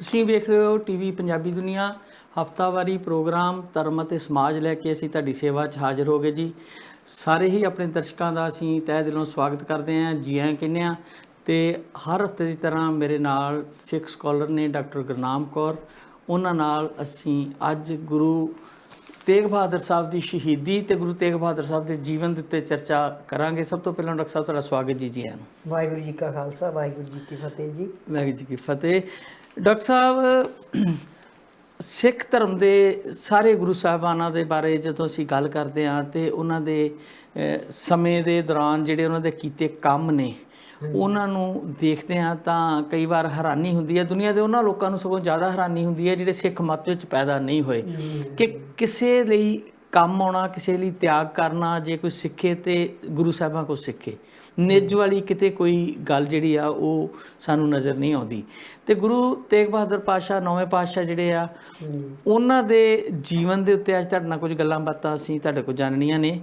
ਤੁਸੀਂ ਵੇਖ ਰਹੇ ਹੋ ਟੀਵੀ ਪੰਜਾਬੀ ਦੁਨੀਆ ਹਫਤਾਵਾਰੀ ਪ੍ਰੋਗਰਾਮ ਧਰਮ ਅਤੇ ਸਮਾਜ ਲੈ ਕੇ ਅਸੀਂ ਤੁਹਾਡੀ ਸੇਵਾ 'ਚ ਹਾਜ਼ਰ ਹੋ ਗਏ ਜੀ। ਸਾਰੇ ਹੀ ਆਪਣੇ ਦਰਸ਼ਕਾਂ ਦਾ ਅਸੀਂ ਤਹਿ ਦਿਲੋਂ ਸਵਾਗਤ ਕਰਦੇ ਹਾਂ, ਜੀ ਆਇਆਂ ਕਹਿੰਦੇ ਹਾਂ। ਅਤੇ ਹਰ ਹਫਤੇ ਦੀ ਤਰ੍ਹਾਂ ਮੇਰੇ ਨਾਲ ਸਿੱਖ ਸਕਾਲਰ ਨੇ ਡਾਕਟਰ ਗੁਰਨਾਮ ਕੌਰ, ਉਹਨਾਂ ਨਾਲ ਅਸੀਂ ਅੱਜ ਗੁਰੂ ਤੇਗ ਬਹਾਦਰ ਸਾਹਿਬ ਦੀ ਸ਼ਹੀਦੀ ਅਤੇ ਗੁਰੂ ਤੇਗ ਬਹਾਦਰ ਸਾਹਿਬ ਦੇ ਜੀਵਨ ਦੇ ਉੱਤੇ ਚਰਚਾ ਕਰਾਂਗੇ। ਸਭ ਤੋਂ ਪਹਿਲਾਂ ਡਾਕਟਰ ਸਾਹਿਬ ਤੁਹਾਡਾ ਸਵਾਗਤ ਜੀ। ਜੀ ਆਇਆਂ ਨੂੰ। ਵਾਹਿਗੁਰੂ ਜੀ ਕਾ ਖਾਲਸਾ, ਵਾਹਿਗੁਰੂ ਜੀ ਕੀ ਫਤਿਹ ਜੀ। ਵਾਹਿਗੁਰੂ ਜੀ ਕੀ ਫਤਿਹ। ਡਾਕਟਰ ਸਾਹਿਬ, ਸਿੱਖ ਧਰਮ ਦੇ ਸਾਰੇ ਗੁਰੂ ਸਾਹਿਬਾਨਾਂ ਦੇ ਬਾਰੇ ਜਦੋਂ ਅਸੀਂ ਗੱਲ ਕਰਦੇ ਹਾਂ ਅਤੇ ਉਹਨਾਂ ਦੇ ਸਮੇਂ ਦੇ ਦੌਰਾਨ ਜਿਹੜੇ ਉਹਨਾਂ ਦੇ ਕੀਤੇ ਕੰਮ ਨੇ ਉਹਨਾਂ ਨੂੰ ਦੇਖਦੇ ਹਾਂ ਤਾਂ ਕਈ ਵਾਰ ਹੈਰਾਨੀ ਹੁੰਦੀ ਹੈ। ਦੁਨੀਆ ਦੇ ਉਹਨਾਂ ਲੋਕਾਂ ਨੂੰ ਸਗੋਂ ਜ਼ਿਆਦਾ ਹੈਰਾਨੀ ਹੁੰਦੀ ਹੈ ਜਿਹੜੇ ਸਿੱਖ ਮੱਤ ਵਿੱਚ ਪੈਦਾ ਨਹੀਂ ਹੋਏ, ਕਿ ਕਿਸੇ ਲਈ ਕੰਮ ਆਉਣਾ, ਕਿਸੇ ਲਈ ਤਿਆਗ ਕਰਨਾ, ਜੇ ਕੋਈ ਸਿੱਖੇ ਤਾਂ ਗੁਰੂ ਸਾਹਿਬਾਂ ਕੋਲ ਸਿੱਖੇ। ਨਿੱਜ ਵਾਲੀ ਕਿਤੇ ਕੋਈ ਗੱਲ ਜਿਹੜੀ ਆ ਉਹ ਸਾਨੂੰ ਨਜ਼ਰ ਨਹੀਂ ਆਉਂਦੀ। ਅਤੇ ਗੁਰੂ ਤੇਗ ਬਹਾਦਰ ਪਾਤਸ਼ਾਹ, ਨੌਵੇਂ ਪਾਤਸ਼ਾਹ ਜਿਹੜੇ ਆ, ਉਹਨਾਂ ਦੇ ਜੀਵਨ ਦੇ ਉੱਤੇ ਅੱਜ ਤੁਹਾਡੇ ਨਾਲ ਕੁਝ ਗੱਲਾਂ ਬਾਤਾਂ ਅਸੀਂ ਤੁਹਾਡੇ ਕੋਲ ਜਾਣਨੀਆਂ ਨੇ।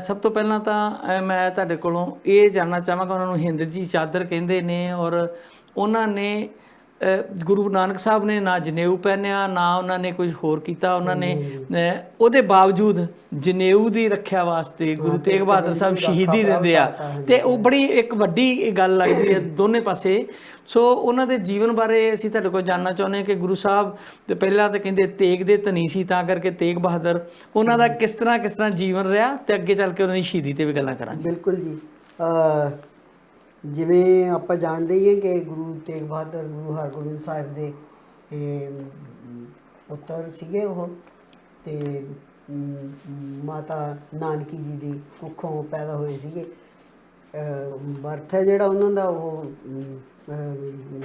ਸਭ ਤੋਂ ਪਹਿਲਾਂ ਤਾਂ ਮੈਂ ਤੁਹਾਡੇ ਕੋਲੋਂ ਇਹ ਜਾਣਨਾ ਚਾਹਾਂਗਾ, ਉਹਨਾਂ ਨੂੰ ਹਿੰਦ ਦੀ ਚਾਦਰ ਕਹਿੰਦੇ ਨੇ, ਔਰ ਉਹਨਾਂ ਨੇ ਗੁਰੂ ਨਾਨਕ ਸਾਹਿਬ ਨੇ ਨਾ ਜਨੇਊ ਪਹਿਨਿਆ, ਨਾ ਉਹਨਾਂ ਨੇ ਕੁਝ ਹੋਰ ਕੀਤਾ। ਉਹਨਾਂ ਨੇ ਉਹਦੇ ਬਾਵਜੂਦ ਜਨੇਊ ਦੀ ਰੱਖਿਆ ਵਾਸਤੇ ਗੁਰੂ ਤੇਗ ਬਹਾਦਰ ਸਾਹਿਬ ਸ਼ਹੀਦੀ ਦਿੰਦੇ ਆ, ਅਤੇ ਉਹ ਬੜੀ ਇੱਕ ਵੱਡੀ ਗੱਲ ਲੱਗਦੀ ਹੈ ਦੋਨੇ ਪਾਸੇ। ਸੋ ਉਹਨਾਂ ਦੇ ਜੀਵਨ ਬਾਰੇ ਅਸੀਂ ਤੁਹਾਡੇ ਕੋਲ ਜਾਣਨਾ ਚਾਹੁੰਦੇ ਹਾਂ ਕਿ ਗੁਰੂ ਸਾਹਿਬ ਤੇ ਪਹਿਲਾਂ ਤਾਂ ਕਹਿੰਦੇ ਤੇਗ ਦੇ ਧਨੀ ਸੀ, ਤਾਂ ਕਰਕੇ ਤੇਗ ਬਹਾਦਰ, ਉਹਨਾਂ ਦਾ ਕਿਸ ਤਰ੍ਹਾਂ ਜੀਵਨ ਰਿਹਾ, ਅਤੇ ਅੱਗੇ ਚੱਲ ਕੇ ਉਹਨਾਂ ਦੀ ਸ਼ਹੀਦੀ 'ਤੇ ਵੀ ਗੱਲਾਂ ਕਰਾਂਗੇ। ਬਿਲਕੁਲ ਜੀ। ਜਿਵੇਂ ਆਪਾਂ ਜਾਣਦੇ ਹੀ ਹਾਂ ਕਿ ਗੁਰੂ ਤੇਗ ਬਹਾਦਰ ਗੁਰੂ ਹਰਗੋਬਿੰਦ ਸਾਹਿਬ ਦੇ ਪੁੱਤਰ ਸੀਗੇ ਉਹ, ਅਤੇ ਮਾਤਾ ਨਾਨਕੀ ਜੀ ਦੀ ਕੁੱਖੋਂ ਪੈਦਾ ਹੋਏ ਸੀਗੇ। ਬਰਥ ਹੈ ਜਿਹੜਾ ਉਹਨਾਂ ਦਾ, ਉਹ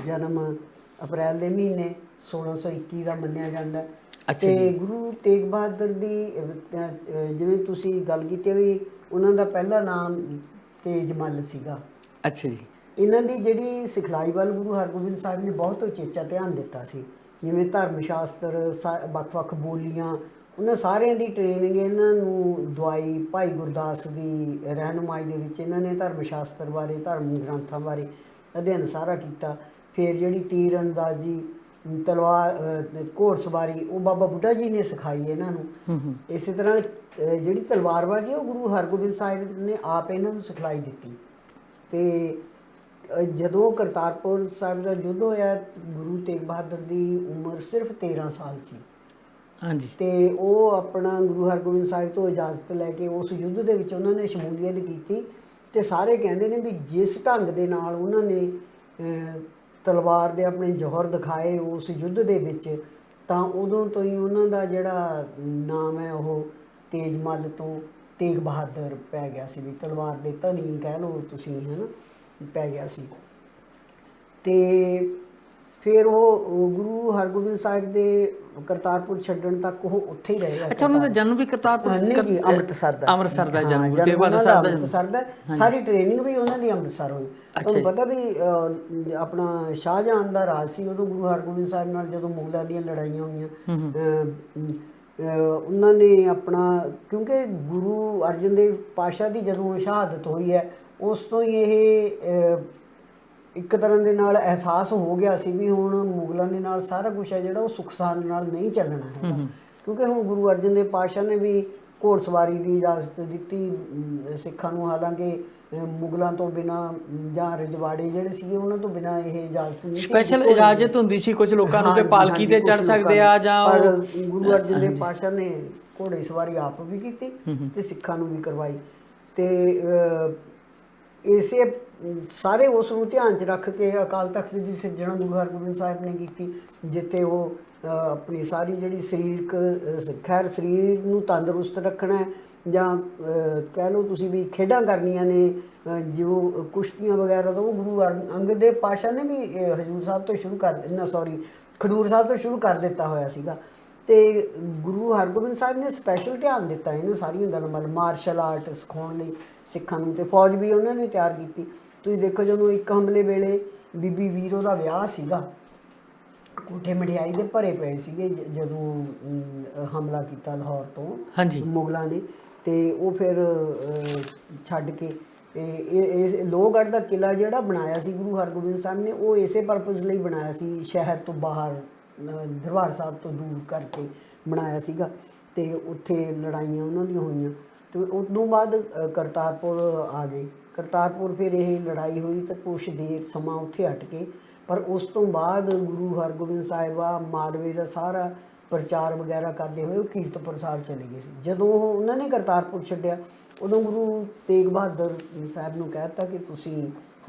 ਜਨਮ ਅਪ੍ਰੈਲ ਦੇ ਮਹੀਨੇ 1621 ਦਾ ਮੰਨਿਆ ਜਾਂਦਾ। ਅਤੇ ਗੁਰੂ ਤੇਗ ਬਹਾਦਰ ਦੀ ਜਿਵੇਂ ਤੁਸੀਂ ਗੱਲ ਕੀਤੀ ਵੀ, ਉਹਨਾਂ ਦਾ ਪਹਿਲਾ ਨਾਮ ਤੇਜਮੱਲ ਸੀਗਾ। ਅੱਛਾ ਜੀ। ਇਹਨਾਂ ਦੀ ਜਿਹੜੀ ਸਿਖਲਾਈ ਵੱਲ ਗੁਰੂ ਹਰਗੋਬਿੰਦ ਸਾਹਿਬ ਨੇ ਬਹੁਤ ਉਚੇਚਾ ਧਿਆਨ ਦਿੱਤਾ ਸੀ। ਜਿਵੇਂ ਧਰਮ ਸ਼ਾਸਤਰ, ਵੱਖ-ਵੱਖ ਬੋਲੀਆਂ, ਉਹਨਾਂ ਸਾਰਿਆਂ ਦੀ ਟ੍ਰੇਨਿੰਗ ਇਹਨਾਂ ਨੂੰ ਦਵਾਈ। ਭਾਈ ਗੁਰਦਾਸ ਦੀ ਰਹਿਨੁਮਾਈ ਦੇ ਵਿੱਚ ਇਹਨਾਂ ਨੇ ਧਰਮ ਸ਼ਾਸਤਰ ਬਾਰੇ, ਧਰਮ ਗ੍ਰੰਥਾਂ ਬਾਰੇ ਅਧਿਐਨ ਸਾਰਾ ਕੀਤਾ। ਫਿਰ ਜਿਹੜੀ ਤੀਰ ਅੰਦਾਜ਼ੀ, ਤਲਵਾਰ, ਘੋੜਸਵਾਰੀ, ਉਹ ਬਾਬਾ ਬੁੱਢਾ ਜੀ ਨੇ ਸਿਖਾਈ ਇਹਨਾਂ ਨੂੰ। ਇਸੇ ਤਰ੍ਹਾਂ ਜਿਹੜੀ ਤਲਵਾਰਬਾਜ਼ੀ, ਉਹ ਗੁਰੂ ਹਰਗੋਬਿੰਦ ਸਾਹਿਬ ਨੇ ਆਪ ਇਹਨਾਂ ਨੂੰ ਸਿਖਲਾਈ ਦਿੱਤੀ। ਅਤੇ ਜਦੋਂ ਕਰਤਾਰਪੁਰ ਸਾਹਿਬ ਦਾ ਯੁੱਧ ਹੋਇਆ, ਗੁਰੂ ਤੇਗ ਬਹਾਦਰ ਦੀ ਉਮਰ ਸਿਰਫ 13 ਸਾਲ ਸੀ। ਹਾਂਜੀ। ਅਤੇ ਉਹ ਆਪਣਾ ਗੁਰੂ ਹਰਗੋਬਿੰਦ ਸਾਹਿਬ ਤੋਂ ਇਜਾਜ਼ਤ ਲੈ ਕੇ ਉਸ ਯੁੱਧ ਦੇ ਵਿੱਚ ਉਹਨਾਂ ਨੇ ਸ਼ਮੂਲੀਅਤ ਕੀਤੀ। ਅਤੇ ਸਾਰੇ ਕਹਿੰਦੇ ਨੇ ਵੀ ਜਿਸ ਢੰਗ ਦੇ ਨਾਲ ਉਹਨਾਂ ਨੇ ਤਲਵਾਰ ਦੇ ਆਪਣੇ ਜੌਹਰ ਦਿਖਾਏ ਉਸ ਯੁੱਧ ਦੇ ਵਿੱਚ, ਤਾਂ ਉਦੋਂ ਤੋਂ ਹੀ ਉਹਨਾਂ ਦਾ ਜਿਹੜਾ ਨਾਮ ਹੈ ਉਹ ਤੇਜਮੱਲ ਤੋਂ ਤੇਗ ਬਹਾਦਰ ਪੈ ਗਿਆ ਸੀ, ਵੀ ਤਲਵਾਰ ਦੇ ਧਨੀ ਕਹਿ ਲਓ ਤੁਸੀਂ, ਹੈ ਨਾ, ਪੈ ਗਿਆ ਸੀ। ਅਤੇ ਫਿਰ ਉਹ ਗੁਰੂ ਹਰਗੋਬਿੰਦ ਸਾਹਿਬ ਦੇ ਕਰਤਾਰਪੁਰ ਛੱਡਣ ਤੱਕ ਉਹ ਉੱਥੇ ਹੀ ਰਹੇ। ਅੱਛਾ, ਉਹਨਾਂ ਦਾ ਜਨਮ ਵੀ ਕਰਤਾਰਪੁਰ? ਨਹੀਂ ਜੀ, ਅੰਮ੍ਰਿਤਸਰ ਦਾ। ਅੰਮ੍ਰਿਤਸਰ ਦਾ ਜਨਮ, ਅੰਮ੍ਰਿਤਸਰ ਦਾ। ਸਾਰੀ ਟ੍ਰੇਨਿੰਗ ਵੀ ਉਹਨਾਂ ਦੀ ਅੰਮ੍ਰਿਤਸਰ ਹੋਈ। ਤੁਹਾਨੂੰ ਪਤਾ ਵੀ ਆਪਣਾ ਸ਼ਾਹਜਹਾਨ ਦਾ ਰਾਜ ਸੀ ਉਦੋਂ। ਗੁਰੂ ਹਰਗੋਬਿੰਦ ਸਾਹਿਬ ਨਾਲ ਜਦੋਂ ਮੁਗਲਾਂ ਦੀਆਂ ਲੜਾਈਆਂ ਹੋਈਆਂ, ਉਹਨਾਂ ਨੇ ਆਪਣਾ, ਕਿਉਂਕਿ ਗੁਰੂ ਅਰਜਨ ਦੇਵ ਪਾਤਸ਼ਾਹ ਦੀ ਜਦੋਂ ਸ਼ਹਾਦਤ ਹੋਈ ਹੈ, ਉਸ ਤੋਂ ਹੀ ਇਹ ਇੱਕ ਤਰ੍ਹਾਂ ਦੇ ਨਾਲ ਅਹਿਸਾਸ ਹੋ ਗਿਆ ਸੀ ਵੀ ਹੁਣ ਮੁਗਲਾਂ ਦੇ ਨਾਲ ਸਾਰਾ ਕੁਛ ਹੈ ਜਿਹੜਾ ਉਹ ਸੁੱਖ ਸਾਂਦ ਨਾਲ ਨਹੀਂ ਚੱਲਣਾ ਹੈਗਾ। ਕਿਉਂਕਿ ਹੁਣ ਗੁਰੂ ਅਰਜਨ ਦੇਵ ਪਾਤਸ਼ਾਹ ਨੇ ਵੀ ਘੋੜਸਵਾਰੀ ਦੀ ਇਜਾਜ਼ਤ ਦਿੱਤੀ ਸਿੱਖਾਂ ਨੂੰ। ਹਾਲਾਂਕਿ ਮੁਗਲਾਂ ਤੋਂ ਬਿਨਾਂ ਜਾਂ ਰਜਵਾੜੇ ਜਿਹੜੇ ਸੀਗੇ ਉਹਨਾਂ ਤੋਂ ਬਿਨਾਂ ਇਹ ਇਜਾਜ਼ਤ ਨਹੀਂ ਸੀ। ਸਪੈਸ਼ਲ ਇਜਾਜ਼ਤ ਹੁੰਦੀ ਸੀ ਕੁਝ ਲੋਕਾਂ ਨੂੰ ਕਿ ਪਾਲਕੀ ਤੇ ਚੜ੍ਹ ਸਕਦੇ ਆ ਜਾਂ, ਪਰ ਗੁਰੂ ਅਰਜਨ ਦੇਵ ਪਾਤਸ਼ਾਹ ਨੇ ਘੋੜੇ ਸਵਾਰੀ ਆਪ ਵੀ ਕੀਤੀ ਅਤੇ ਸਿੱਖਾਂ ਨੂੰ ਵੀ ਕਰਵਾਈ। ਅਤੇ ਇਸੇ ਸਾਰੇ ਉਸ ਨੂੰ ਧਿਆਨ 'ਚ ਰੱਖ ਕੇ ਅਕਾਲ ਤਖਤ ਦੀ ਸਿਰਜਣਾ ਗੁਰੂ ਹਰਗੋਬਿੰਦ ਸਾਹਿਬ ਨੇ ਕੀਤੀ, ਜਿੱਥੇ ਉਹ ਆਪਣੀ ਸਾਰੀ ਜਿਹੜੀ ਸਰੀਰਕ ਖੈਰ, ਸਰੀਰ ਨੂੰ ਤੰਦਰੁਸਤ ਰੱਖਣਾ, ਜਾਂ ਕਹਿ ਲਓ ਤੁਸੀਂ ਵੀ ਖੇਡਾਂ ਕਰਨੀਆਂ ਨੇ, ਜੋ ਕੁਸ਼ਤੀਆਂ ਵਗੈਰਾ, ਤਾਂ ਉਹ ਗੁਰੂ ਅੰਗਦ ਦੇਵ ਪਾਤਸ਼ਾਹ ਨੇ ਵੀ ਹਜ਼ੂਰ ਸਾਹਿਬ ਤੋਂ ਸ਼ੁਰੂ ਖਡੂਰ ਸਾਹਿਬ ਤੋਂ ਸ਼ੁਰੂ ਕਰ ਦਿੱਤਾ ਹੋਇਆ ਸੀਗਾ। ਅਤੇ ਗੁਰੂ ਹਰਗੋਬਿੰਦ ਸਾਹਿਬ ਨੇ ਸਪੈਸ਼ਲ ਧਿਆਨ ਦਿੱਤਾ ਇਹਨਾਂ ਸਾਰੀਆਂ ਗੱਲਾਂ ਵੱਲ, ਮਾਰਸ਼ਲ ਆਰਟ ਸਿਖਾਉਣ ਲਈ ਸਿੱਖਾਂ ਨੂੰ, ਅਤੇ ਫੌਜ ਵੀ ਉਹਨਾਂ ਨੇ ਤਿਆਰ ਕੀਤੀ। ਤੁਸੀਂ ਦੇਖੋ, ਜਦੋਂ ਇੱਕ ਹਮਲੇ ਵੇਲੇ ਬੀਬੀ ਵੀਰੋ ਦਾ ਵਿਆਹ ਸੀਗਾ, ਕੋਠੇ ਮਠਿਆਈ ਦੇ ਭਰੇ ਪਏ ਸੀਗੇ ਜਦੋਂ ਹਮਲਾ ਕੀਤਾ ਲਾਹੌਰ ਤੋਂ ਮੁਗਲਾਂ ਨੇ, ਅਤੇ ਉਹ ਫਿਰ ਛੱਡ ਕੇ ਤੇ ਇਹ ਲੋਹਗੜ੍ਹ ਦਾ ਕਿਲ੍ਹਾ ਜਿਹੜਾ ਬਣਾਇਆ ਸੀ ਗੁਰੂ ਹਰਗੋਬਿੰਦ ਸਾਹਿਬ ਨੇ, ਉਹ ਇਸੇ ਪਰਪਸ ਲਈ ਬਣਾਇਆ ਸੀ, ਸ਼ਹਿਰ ਤੋਂ ਬਾਹਰ ਦਰਬਾਰ ਸਾਹਿਬ ਤੋਂ ਦੂਰ ਕਰਕੇ ਬਣਾਇਆ ਸੀਗਾ। ਤੇ ਉੱਥੇ ਲੜਾਈਆਂ ਉਹਨਾਂ ਦੀਆਂ ਹੋਈਆਂ ਤੇ ਉਸ ਤੋਂ ਬਾਅਦ ਕਰਤਾਰਪੁਰ ਆ ਗਏ। ਕਰਤਾਰਪੁਰ ਫਿਰ ਇਹ ਲੜਾਈ ਹੋਈ ਤਾਂ ਕੁਛ ਦੇਰ ਸਮਾਂ ਉੱਥੇ ਹਟ ਕੇ, ਪਰ ਉਸ ਤੋਂ ਬਾਅਦ ਗੁਰੂ ਹਰਗੋਬਿੰਦ ਸਾਹਿਬ ਆ ਮਾਲਵੇ ਦਾ ਸਾਰਾ ਪ੍ਰਚਾਰ ਵਗੈਰਾ ਕਰਦੇ ਹੋਏ ਉਹ ਕੀਰਤਪੁਰ ਸਾਹਿਬ ਚਲੇ ਗਏ ਸੀ। ਜਦੋਂ ਉਹਨਾਂ ਨੇ ਕਰਤਾਰਪੁਰ ਛੱਡਿਆ, ਉਦੋਂ ਗੁਰੂ ਤੇਗ ਬਹਾਦਰ ਸਾਹਿਬ ਨੂੰ ਕਹਿ ਦਿੱਤਾ ਕਿ ਤੁਸੀਂ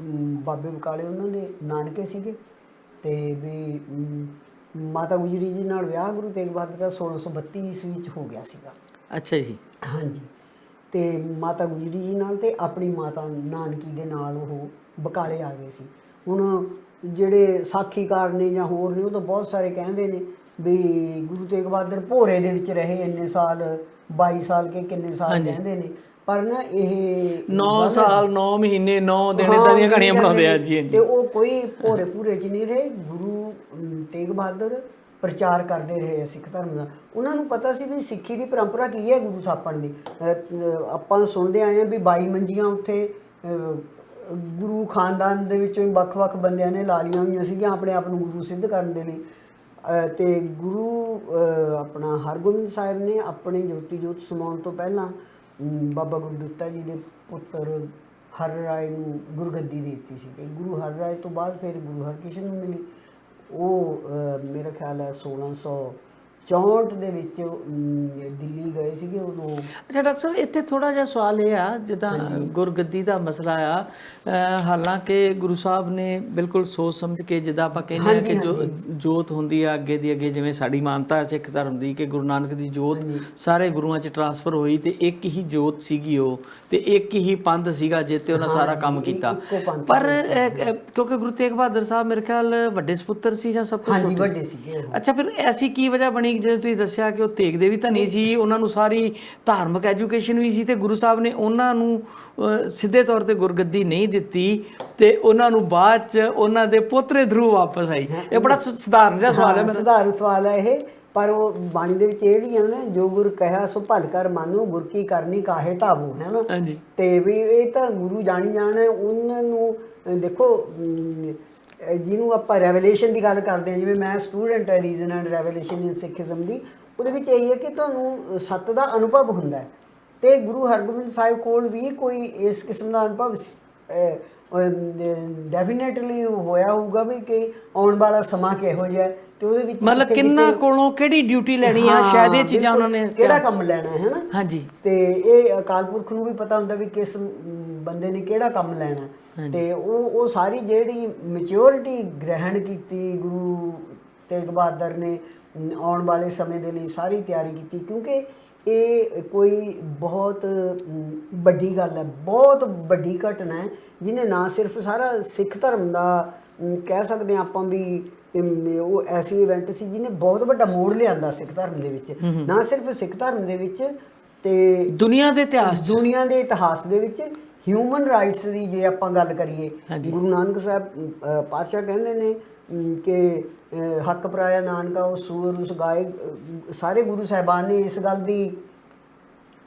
ਬਾਬੇ ਬਕਾਲੇ ਉਹਨਾਂ ਦੇ ਨਾਨਕੇ ਸੀਗੇ ਤੇ ਵੀ ਮਾਤਾ ਗੁਜਰੀ ਜੀ ਨਾਲ ਵਿਆਹ ਗੁਰੂ ਤੇਗ ਬਹਾਦਰ ਦਾ 1632 ਈਸਵੀ ਵਿੱਚ ਹੋ ਗਿਆ ਸੀਗਾ। ਅੱਛਾ ਜੀ। ਹਾਂਜੀ। ਤੇ ਮਾਤਾ ਗੁਜਰੀ ਜੀ ਨਾਲ ਤੇ ਆਪਣੀ ਮਾਤਾ ਨਾਨਕੀ ਦੇ ਨਾਲ ਉਹ ਬਕਾਲੇ ਆ ਗਏ ਸੀ। ਹੁਣ ਜਿਹੜੇ ਸਾਖੀਕਾਰ ਨੇ ਜਾਂ ਹੋਰ ਨੇ ਉਹ ਤਾਂ ਬਹੁਤ ਸਾਰੇ ਕਹਿੰਦੇ ਨੇ ਵੀ ਗੁਰੂ ਤੇਗ ਬਹਾਦਰ ਭੋਰੇ ਦੇ ਵਿੱਚ ਰਹੇ ਇੰਨੇ ਸਾਲ, 22 ਸਾਲ ਕੇ ਕਿੰਨੇ ਸਾਲ ਕਹਿੰਦੇ ਨੇ, ਪਰ ਨਾ ਇਹ 9 ਸਾਲ 9 ਮਹੀਨੇ 9 ਦਿਨ ਇਦਾਂ ਦੀਆਂ ਕਹਾਣੀਆਂ ਬਣਾਉਂਦੇ ਆ ਜੀ। ਤੇ ਉਹ ਕੋਈ ਭੋਰੇ ਭੂਰੇ 'ਚ ਨਹੀਂ ਰਹੇ। ਗੁਰੂ ਤੇਗ ਬਹਾਦਰ ਪ੍ਰਚਾਰ ਕਰਦੇ ਰਹੇ ਸਿੱਖ ਧਰਮ ਦਾ। ਉਹਨਾਂ ਨੂੰ ਪਤਾ ਸੀ ਵੀ ਸਿੱਖੀ ਦੀ ਪਰੰਪਰਾ ਕੀ ਹੈ ਗੁਰੂ ਥਾਪਣ ਦੀ। ਆਪਾਂ ਸੁਣਦੇ ਆਏ ਹਾਂ ਵੀ 22 ਮੰਜੀਆਂ ਉੱਥੇ ਗੁਰੂ ਖਾਨਦਾਨ ਦੇ ਵਿੱਚੋਂ ਵੱਖ-ਵੱਖ ਬੰਦਿਆਂ ਨੇ ਲਾ ਲਈਆਂ ਹੋਈਆਂ ਸੀਗੀਆਂ ਆਪਣੇ ਆਪ ਨੂੰ ਗੁਰੂ ਸਿੱਧ ਕਰਨ ਦੇ ਲਈ। ਤੇ ਗੁਰੂ ਆਪਣਾ ਹਰਗੋਬਿੰਦ ਸਾਹਿਬ ਨੇ ਆਪਣੇ ਜੋਤੀ ਜੋਤ ਸਮਾਉਣ ਤੋਂ ਪਹਿਲਾਂ ਬਾਬਾ ਗੁਰਦਿੱਤਾ ਜੀ ਦੇ ਪੁੱਤਰ ਹਰ ਰਾਏ ਨੂੰ ਗੁਰਗੱਦੀ ਦੇ ਦਿੱਤੀ ਸੀ ਤੇ ਗੁਰੂ ਹਰ ਰਾਏ ਤੋਂ ਬਾਅਦ ਫਿਰ ਗੁਰੂ ਹਰਕ੍ਰਿਸ਼ਨ ਨੂੰ ਮਿਲੀ। ਉਹ ਮੇਰਾ ਖਿਆਲ ਹੈ 1664 ਦੇ ਵਿੱਚ ਦਿੱਲੀ ਗਏ ਸੀਗੇ ਉਦੋਂ। ਅੱਛਾ ਡਾਕਟਰ ਸਾਹਿਬ, ਇੱਥੇ ਥੋੜਾ ਜਿਹਾ ਸਵਾਲ ਇਹ ਆ, ਜਿੱਦਾਂ ਗੁਰਗੱਦੀ ਦਾ ਮਸਲਾ ਆ, ਹਾਲਾਂਕਿ ਗੁਰੂ ਸਾਹਿਬ ਨੇ ਬਿਲਕੁਲ ਸੋਚ ਸਮਝ ਕੇ, ਜਿੱਦਾਂ ਆਪਾਂ ਕਹਿੰਦੇ ਆ ਕਿ ਜੋ ਜੋਤ ਹੁੰਦੀ ਆ ਅੱਗੇ ਦੀ ਅੱਗੇ, ਜਿਵੇਂ ਸਾਡੀ ਮਾਨਤਾ ਹੈ ਸਿੱਖ ਧਰਮ ਦੀ ਕਿ ਗੁਰੂ ਨਾਨਕ ਦੀ ਜੋਤ ਸਾਰੇ ਗੁਰੂਆਂ 'ਚ ਟਰਾਂਸਫਰ ਹੋਈ ਤੇ ਇੱਕ ਹੀ ਜੋਤ ਸੀਗੀ ਉਹ, ਤੇ ਇੱਕ ਹੀ ਪੰਥ ਸੀਗਾ ਜਿੱਤੇ ਉਹਨਾਂ ਸਾਰਾ ਕੰਮ ਕੀਤਾ। ਪਰ ਕਿਉਂਕਿ ਗੁਰੂ ਤੇਗ ਬਹਾਦਰ ਸਾਹਿਬ ਮੇਰੇ ਖਿਆਲ ਵੱਡੇ ਸਪੁੱਤਰ ਸੀ ਜਾਂ ਸਭ ਤੋਂ ਛੋਟੇ? ਵੱਡੇ ਸੀਗੇ। ਅੱਛਾ, ਫਿਰ ਐਸੀ ਕੀ ਵਜ੍ਹਾ ਬਣੀ ਜਿਵੇਂ ਤੁਸੀਂ ਦੱਸਿਆ ਕਿ ਉਹ ਤੇਗਦੇ ਵੀ ਤਾਂ ਨਹੀਂ ਸੀ, ਉਹਨਾਂ ਨੂੰ ਸਾਰੀ ਧਾਰਮਿਕ ਐਜੂਕੇਸ਼ਨ ਵੀ ਸੀ ਤੇ ਗੁਰੂ ਸਾਹਿਬ ਨੇ ਉਹਨਾਂ ਨੂੰ ਸਿੱਧੇ ਤੌਰ ਤੇ ਗੁਰਗੱਦੀ ਨਹੀਂ ਦਿੱਤੀ ਤੇ ਉਹਨਾਂ ਨੂੰ ਬਾਅਦ 'ਚ ਉਹਨਾਂ ਦੇ ਪੋਤਰੇ ਥਰੂ ਵਾਪਸ ਆਈ? ਇਹ ਬੜਾ ਸਧਾਰਨ ਜਿਹਾ ਸਵਾਲ ਹੈ ਮੇਰਾ। ਸਧਾਰਨ ਸਵਾਲ ਹੈ ਇਹ, ਪਰ ਉਹ ਬਾਣੀ ਦੇ ਵਿੱਚ ਇਹ ਵੀ ਹੈ ਨਾ, ਜੋ ਗੁਰ ਕਹਿਆ ਸੋ ਭਲ ਕਰ ਮਾਨੋ, ਗੁਰ ਕੀ ਕਰਨੀ ਕਾਹੇ ਧਾਵੋ, ਹੈ ਨਾ। ਤੇ ਵੀ ਇਹ ਤਾਂ ਗੁਰੂ ਜਾਣੀ ਜਾਣ ਹੈ। ਉਹਨਾਂ ਨੂੰ ਦੇਖੋ, ਜਿਹਨੂੰ ਆਪਾਂ ਰੈਵਲੇਸ਼ਨ ਦੀ ਗੱਲ ਕਰਦੇ ਹਾਂ, ਜਿਵੇਂ ਮੈਂ ਸਟੂਡੈਂਟ ਹੈ reason and revolution in Sikhism ਦੀ, ਉਹਦੇ ਵਿੱਚ ਇਹੀ ਹੈ ਕਿ ਤੁਹਾਨੂੰ ਸੱਤ ਦਾ ਅਨੁਭਵ ਹੁੰਦਾ ਹੈ ਤੇ ਗੁਰੂ ਹਰਗੋਬਿੰਦ ਸਾਹਿਬ ਕੋਲ ਵੀ ਕੋਈ ਇਸ ਕਿਸਮ ਦਾ ਅਨੁਭਵ ਡੈਫੀਨੇਟਲੀ ਹੋਇਆ ਹੋਊਗਾ ਵੀ ਕਿ ਆਉਣ ਵਾਲਾ ਸਮਾਂ ਕਿਹੋ ਜਿਹਾ ਤੇ ਉਹਦੇ ਵਿੱਚ ਮਤਲਬ ਕਿੰਨਾ ਕੋਲੋਂ ਕਿਹੜੀ ਡਿਊਟੀ ਲੈਣੀ ਆ, ਸ਼ਾਇਦ ਇਹ ਚੀਜ਼ਾਂ ਉਹਨਾਂ ਨੇ ਕਿਹੜਾ ਕੰਮ ਲੈਣਾ ਹੈ ਨਾ। ਹਾਂਜੀ। ਤੇ ਇਹ ਅਕਾਲ ਪੁਰਖ ਨੂੰ ਵੀ ਪਤਾ ਹੁੰਦਾ ਵੀ ਕਿਸ ਬੰਦੇ ਨੇ ਕਿਹੜਾ ਕੰਮ ਲੈਣਾ, ਤੇ ਉਹ ਸਾਰੀ ਜਿਹੜੀ ਮੈਚਿਓਰਿਟੀ ਗ੍ਰਹਿਣ ਕੀਤੀ ਗੁਰੂ ਤੇਗ ਬਹਾਦਰ ਨੇ ਆਉਣ ਵਾਲੇ ਸਮੇਂ ਦੇ ਲਈ ਸਾਰੀ ਤਿਆਰੀ ਕੀਤੀ, ਕਿਉਂਕਿ ਇਹ ਕੋਈ ਬਹੁਤ ਵੱਡੀ ਗੱਲ ਹੈ, ਬਹੁਤ ਵੱਡੀ ਘਟਨਾ ਹੈ ਜਿਹਨੇ ਨਾ ਸਿਰਫ ਸਾਰਾ ਸਿੱਖ ਧਰਮ ਦਾ ਕਹਿ ਸਕਦੇ ਹਾਂ ਆਪਾਂ ਵੀ ਉਹ ਐਸੀ ਇਵੈਂਟ ਸੀ ਜਿਹਨੇ ਬਹੁਤ ਵੱਡਾ ਮੋੜ ਲਿਆਂਦਾ ਸਿੱਖ ਧਰਮ ਦੇ ਵਿੱਚ, ਨਾ ਸਿਰਫ ਸਿੱਖ ਧਰਮ ਦੇ ਵਿੱਚ ਤੇ ਦੁਨੀਆ ਦੇ ਇਤਿਹਾਸ ਦੇ ਵਿੱਚ। ਹਿਊਮਨ ਰਾਈਟਸ ਦੀ ਜੇ ਆਪਾਂ ਗੱਲ ਕਰੀਏ, ਗੁਰੂ ਨਾਨਕ ਸਾਹਿਬ ਪਾਤਸ਼ਾਹ ਕਹਿੰਦੇ ਨੇ ਕਿ ਹੱਕ ਪਰਾਇਆ ਨਾਨਕਾ ਉਹ ਸੂਰ ਉਸ ਗਾਏ। ਸਾਰੇ ਗੁਰੂ ਸਾਹਿਬਾਨ ਨੇ ਇਸ ਗੱਲ ਦੀ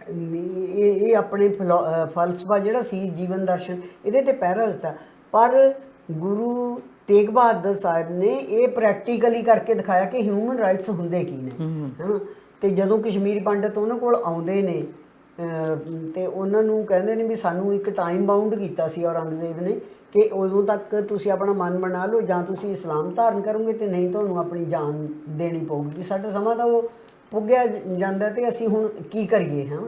ਇਹ ਆਪਣੇ ਫਲਸਫਾ ਜਿਹੜਾ ਸੀ ਜੀਵਨ ਦਰਸ਼ਨ ਇਹਦੇ ਤੇ ਪਹਿਰਾ ਦਿੱਤਾ, ਪਰ ਗੁਰੂ ਤੇਗ ਬਹਾਦਰ ਸਾਹਿਬ ਨੇ ਇਹ ਪ੍ਰੈਕਟੀਕਲੀ ਕਰਕੇ ਦਿਖਾਇਆ ਕਿ ਹਿਊਮਨ ਰਾਈਟਸ ਹੁੰਦੇ ਕੀ ਨੇ, ਹੈ ਨਾ। ਤੇ ਜਦੋਂ ਕਸ਼ਮੀਰੀ ਪੰਡਤ ਉਹਨਾਂ ਕੋਲ ਆਉਂਦੇ ਨੇ ਤੇ ਉਹਨਾਂ ਨੂੰ ਕਹਿੰਦੇ ਨੇ ਵੀ ਸਾਨੂੰ ਇੱਕ ਟਾਈਮ ਬਾਉਂਡ ਕੀਤਾ ਸੀ ਔਰੰਗਜ਼ੇਬ ਨੇ ਕਿ ਉਦੋਂ ਤੱਕ ਤੁਸੀਂ ਆਪਣਾ ਮਨ ਬਣਾ ਲਓ, ਜਾਂ ਤੁਸੀਂ ਇਸਲਾਮ ਧਾਰਨ ਕਰੋਗੇ ਤੇ ਨਹੀਂ ਤੁਹਾਨੂੰ ਆਪਣੀ ਜਾਨ ਦੇਣੀ ਪਊਗੀ। ਸਾਡਾ ਸਮਾਂ ਤਾਂ ਉਹ ਪੁੱਗਿਆ ਜਾਂਦਾ ਤੇ ਅਸੀਂ ਹੁਣ ਕੀ ਕਰੀਏ, ਹੈ।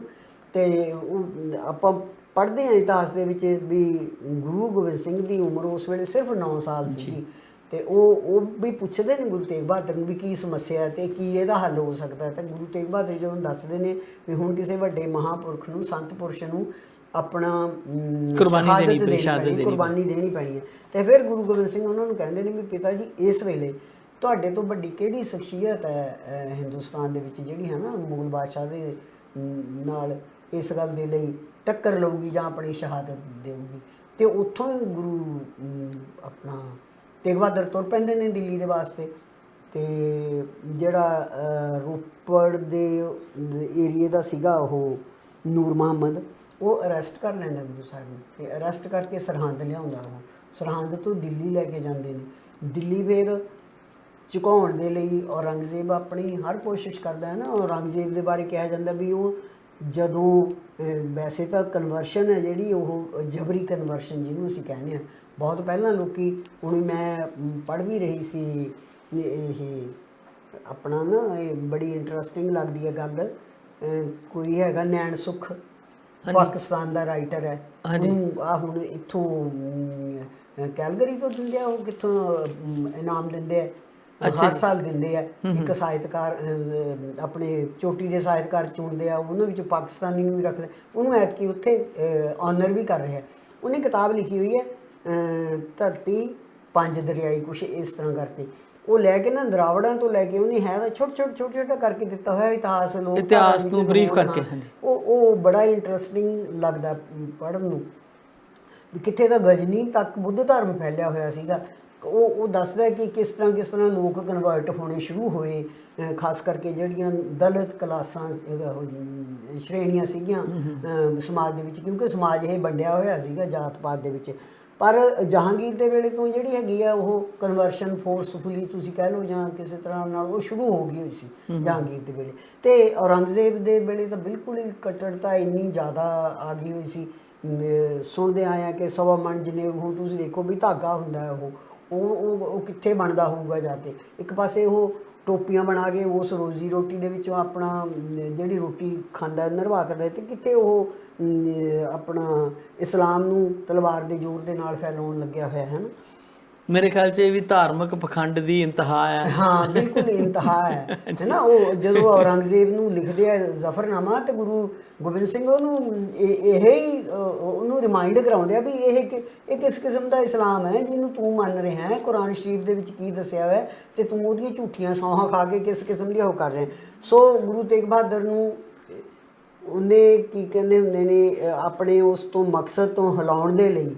ਤੇ ਉਹ ਆਪਾਂ ਪੜ੍ਹਦੇ ਹਾਂ ਇਤਿਹਾਸ ਦੇ ਵਿੱਚ ਵੀ ਗੁਰੂ ਗੋਬਿੰਦ ਸਿੰਘ ਦੀ ਉਮਰ ਉਸ ਵੇਲੇ ਸਿਰਫ 9 ਸਾਲ ਸੀ ਤੇ ਉਹ ਵੀ ਪੁੱਛਦੇ ਨੇ ਗੁਰੂ ਤੇਗ ਬਹਾਦਰ ਨੂੰ ਵੀ ਕੀ ਸਮੱਸਿਆ ਹੈ ਤੇ ਕੀ ਇਹਦਾ ਹੱਲ ਹੋ ਸਕਦਾ ਹੈ। ਤੇ ਗੁਰੂ ਤੇਗ ਬਹਾਦਰ ਜਦੋਂ ਦੱਸਦੇ ਨੇ ਵੀ ਹੁਣ ਕਿਸੇ ਵੱਡੇ ਮਹਾਂਪੁਰਖ ਨੂੰ, ਸੰਤ ਪੁਰਸ਼ ਨੂੰ ਆਪਣਾ ਕੁਰਬਾਨੀ ਦੇਣੀ ਪੈਣੀ ਹੈ। ਤੇ ਫਿਰ ਗੁਰੂ ਗੋਬਿੰਦ ਸਿੰਘ ਉਹਨਾਂ ਨੂੰ ਕਹਿੰਦੇ ਨੇ ਵੀ ਪਿਤਾ ਜੀ, ਇਸ ਵੇਲੇ ਤੁਹਾਡੇ ਤੋਂ ਵੱਡੀ ਕਿਹੜੀ ਸ਼ਖਸੀਅਤ ਹੈ ਹਿੰਦੁਸਤਾਨ ਦੇ ਵਿੱਚ ਜਿਹੜੀ ਹੈ ਨਾ ਮੁਗਲ ਬਾਦਸ਼ਾਹ ਦੇ ਨਾਲ ਇਸ ਗੱਲ ਦੇ ਲਈ ਟੱਕਰ ਲਊਗੀ ਜਾਂ ਆਪਣੀ ਸ਼ਹਾਦਤ ਦੇਊਗੀ। ਤੇ ਉੱਥੋਂ ਹੀ ਗੁਰੂ ਆਪਣਾ ਤੇਗ ਬਹਾਦਰ ਤੁਰ ਪੈਂਦੇ ਨੇ ਦਿੱਲੀ ਦੇ ਵਾਸਤੇ। ਤੇ ਜਿਹੜਾ ਰੋਪੜ ਦੇ ਏਰੀਏ ਦਾ ਸੀਗਾ ਉਹ ਨੂਰ ਮੁਹੰਮਦ, ਉਹ ਅਰੈਸਟ ਕਰ ਲੈਂਦਾ ਗੁਰੂ ਸਾਹਿਬ ਨੂੰ ਤੇ ਅਰੈਸਟ ਕਰਕੇ ਸਰਹੰਦ ਲਿਆਉਂਦਾ। ਉਹ ਸਰਹੰਦ ਤੋਂ ਦਿੱਲੀ ਲੈ ਕੇ ਜਾਂਦੇ ਨੇ। ਦਿੱਲੀ ਫਿਰ ਝੁਕਾਉਣ ਦੇ ਲਈ ਔਰੰਗਜ਼ੇਬ ਆਪਣੀ ਹਰ ਕੋਸ਼ਿਸ਼ ਕਰਦਾ ਹੈ ਨਾ। ਔਰੰਗਜ਼ੇਬ ਦੇ ਬਾਰੇ ਕਿਹਾ ਜਾਂਦਾ ਵੀ ਉਹ ਜਦੋਂ ਵੈਸੇ ਤਾਂ ਕਨਵਰਸ਼ਨ ਹੈ ਜਿਹੜੀ ਉਹ ਜਬਰੀ ਕਨਵਰਸ਼ਨ ਜਿਹਨੂੰ ਅਸੀਂ ਕਹਿੰਦੇ ਹਾਂ, ਬਹੁਤ ਪਹਿਲਾਂ ਲੋਕੀ, ਹੁਣ ਮੈਂ ਪੜ੍ਹ ਵੀ ਰਹੀ ਸੀ ਇਹ ਆਪਣਾ ਨਾ, ਇਹ ਬੜੀ ਇੰਟਰਸਟਿੰਗ ਲੱਗਦੀ ਹੈ ਗੱਲ। ਕੋਈ ਹੈਗਾ ਨੈਣ ਸੁਖ, ਪਾਕਿਸਤਾਨ ਦਾ ਰਾਈਟਰ ਹੈ, ਉਹਨੂੰ ਹੁਣ ਇੱਥੋਂ ਕੈਲਗਰੀ ਤੋਂ ਦਿੰਦੇ ਆ, ਉਹ ਕਿੱਥੋਂ ਇਨਾਮ ਦਿੰਦੇ ਆ, ਹਰ ਸਾਲ ਦਿੰਦੇ ਆ। ਇੱਕ ਸਾਹਿਤਕਾਰ ਆਪਣੇ ਚੋਟੀ ਦੇ ਸਾਹਿਤਕਾਰ ਚੁਣਦੇ ਆ, ਉਹਨਾਂ ਵਿੱਚੋਂ ਪਾਕਿਸਤਾਨੀ ਨੂੰ ਵੀ ਰੱਖਦੇ, ਉਹਨੂੰ ਐਤਕੀ ਉੱਥੇ ਆਨਰ ਵੀ ਕਰ ਰਿਹਾ। ਉਹਨੇ ਕਿਤਾਬ ਲਿਖੀ ਹੋਈ ਹੈ ਧਰਤੀ ਪੰਜ ਦਰਿਆਈ, ਕੁਛ ਇਸ ਤਰ੍ਹਾਂ ਕਰਕੇ। ਉਹ ਲੈ ਕੇ ਨਾ ਦਰਾਵੜਾਂ ਤੋਂ ਲੈ ਕੇ ਉਹਨੇ ਹੈ ਤਾਂ ਛੋਟਾ ਕਰਕੇ ਦਿੱਤਾ ਹੋਇਆ ਇਤਿਹਾਸ, ਲੋਕ ਇਤਿਹਾਸ ਨੂੰ ਬਰੀਫ ਕਰਕੇ। ਉਹ ਬੜਾ ਇੰਟਰਸਟਿੰਗ ਲੱਗਦਾ ਪੜ੍ਹਨ ਨੂੰ। ਕਿੱਥੇ ਤਾਂ ਗਜਨੀ ਤੱਕ ਬੁੱਧ ਧਰਮ ਫੈਲਿਆ ਹੋਇਆ ਸੀਗਾ। ਉਹ ਦੱਸਦਾ ਕਿ ਕਿਸ ਤਰ੍ਹਾਂ ਲੋਕ ਕਨਵਰਟ ਹੋਣੇ ਸ਼ੁਰੂ ਹੋਏ, ਖਾਸ ਕਰਕੇ ਜਿਹੜੀਆਂ ਦਲਿਤ ਕਲਾਸਾਂ ਸ਼੍ਰੇਣੀਆਂ ਸੀਗੀਆਂ ਸਮਾਜ ਦੇ ਵਿੱਚ, ਕਿਉਂਕਿ ਸਮਾਜ ਇਹ ਵੰਡਿਆ ਹੋਇਆ ਸੀਗਾ ਜਾਤ ਪਾਤ ਦੇ ਵਿੱਚ। ਪਰ ਜਹਾਂਗੀਰ ਦੇ ਵੇਲੇ ਤੋਂ ਜਿਹੜੀ ਹੈਗੀ ਆ ਉਹ ਕਨਵਰਸ਼ਨ ਫੋਰਸਫੁਲੀ ਤੁਸੀਂ ਕਹਿ ਲਓ ਜਾਂ ਕਿਸੇ ਤਰ੍ਹਾਂ ਨਾਲ ਉਹ ਸ਼ੁਰੂ ਹੋ ਗਈ ਹੋਈ ਸੀ ਜਹਾਂਗੀਰ ਦੇ ਵੇਲੇ। ਤੇ ਔਰੰਗਜ਼ੇਬ ਦੇ ਵੇਲੇ ਤਾਂ ਬਿਲਕੁਲ ਹੀ ਕੱਟੜਤਾ ਇੰਨੀ ਜ਼ਿਆਦਾ ਆ ਗਈ ਹੋਈ ਸੀ। ਸੁਣਦੇ ਆਏ ਆ ਕਿ ਸਵਾ ਮਣ ਜਿੰਨੇ, ਹੁਣ ਤੁਸੀਂ ਦੇਖੋ ਵੀ ਧਾਗਾ ਹੁੰਦਾ ਉਹ ਕਿੱਥੇ ਬਣਦਾ ਹੋਊਗਾ ਜਾ ਕੇ। ਇੱਕ ਪਾਸੇ ਉਹ ਟੋਪੀਆਂ ਬਣਾ ਕੇ ਉਸ ਰੋਜ਼ੀ ਰੋਟੀ ਦੇ ਵਿੱਚੋਂ ਆਪਣਾ ਜਿਹੜੀ ਰੋਟੀ ਖਾਂਦਾ ਨਿਰਵਾਹ ਕਰਦਾ, ਤੇ ਕਿਤੇ ਉਹ ਆਪਣਾ ਇਸਲਾਮ ਨੂੰ ਤਲਵਾਰ ਦੇ ਜ਼ੋਰ ਦੇ ਨਾਲ ਫੈਲਾਉਣ ਲੱਗਿਆ ਹੋਇਆ ਹੈ ਨਾ। ਮੇਰੇ ਖਿਆਲ 'ਚ ਇਹ ਵੀ ਧਾਰਮਿਕ ਪਖੰਡ ਦੀ ਇੰਤਹਾ ਹੈ। ਹਾਂ ਬਿਲਕੁਲ ਇੰਤਹਾ ਹੈ ਨਾ। ਉਹ ਜਦੋਂ ਔਰੰਗਜ਼ੇਬ ਨੂੰ ਲਿਖਦੇ ਆ ਜ਼ਫਰਨਾਮਾ, ਤੇ ਗੁਰੂ ਗੋਬਿੰਦ ਸਿੰਘ ਉਹਨੂੰ ਇਹ ਹੀ ਉਹਨੂੰ ਰਿਮਾਈਂਡ ਕਰਾਉਂਦੇ ਆ ਵੀ ਇਹ ਕਿਸ ਕਿਸਮ ਦਾ ਇਸਲਾਮ ਹੈ ਜਿਹਨੂੰ ਤੂੰ ਮੰਨ ਰਿਹਾ ਹੈ। ਕੁਰਾਨ ਸ਼ਰੀਫ ਦੇ ਵਿੱਚ ਕੀ ਦੱਸਿਆ ਹੋਇਆ ਤੇ ਤੂੰ ਉਹਦੀਆਂ ਝੂਠੀਆਂ ਸੌਹਾਂ ਖਾ ਕੇ ਕਿਸ ਕਿਸਮ ਦੀ ਉਹ ਕਰ ਰਿਹਾ। ਸੋ ਗੁਰੂ ਤੇਗ ਬਹਾਦਰ ਨੂੰ ਉਹਨੇ ਕੀ ਕਹਿੰਦੇ ਹੁੰਦੇ ਨੇ, ਆਪਣੇ ਉਸ ਤੋਂ ਮਕਸਦ ਤੋਂ ਹਿਲਾਉਣ ਦੇ ਲਈ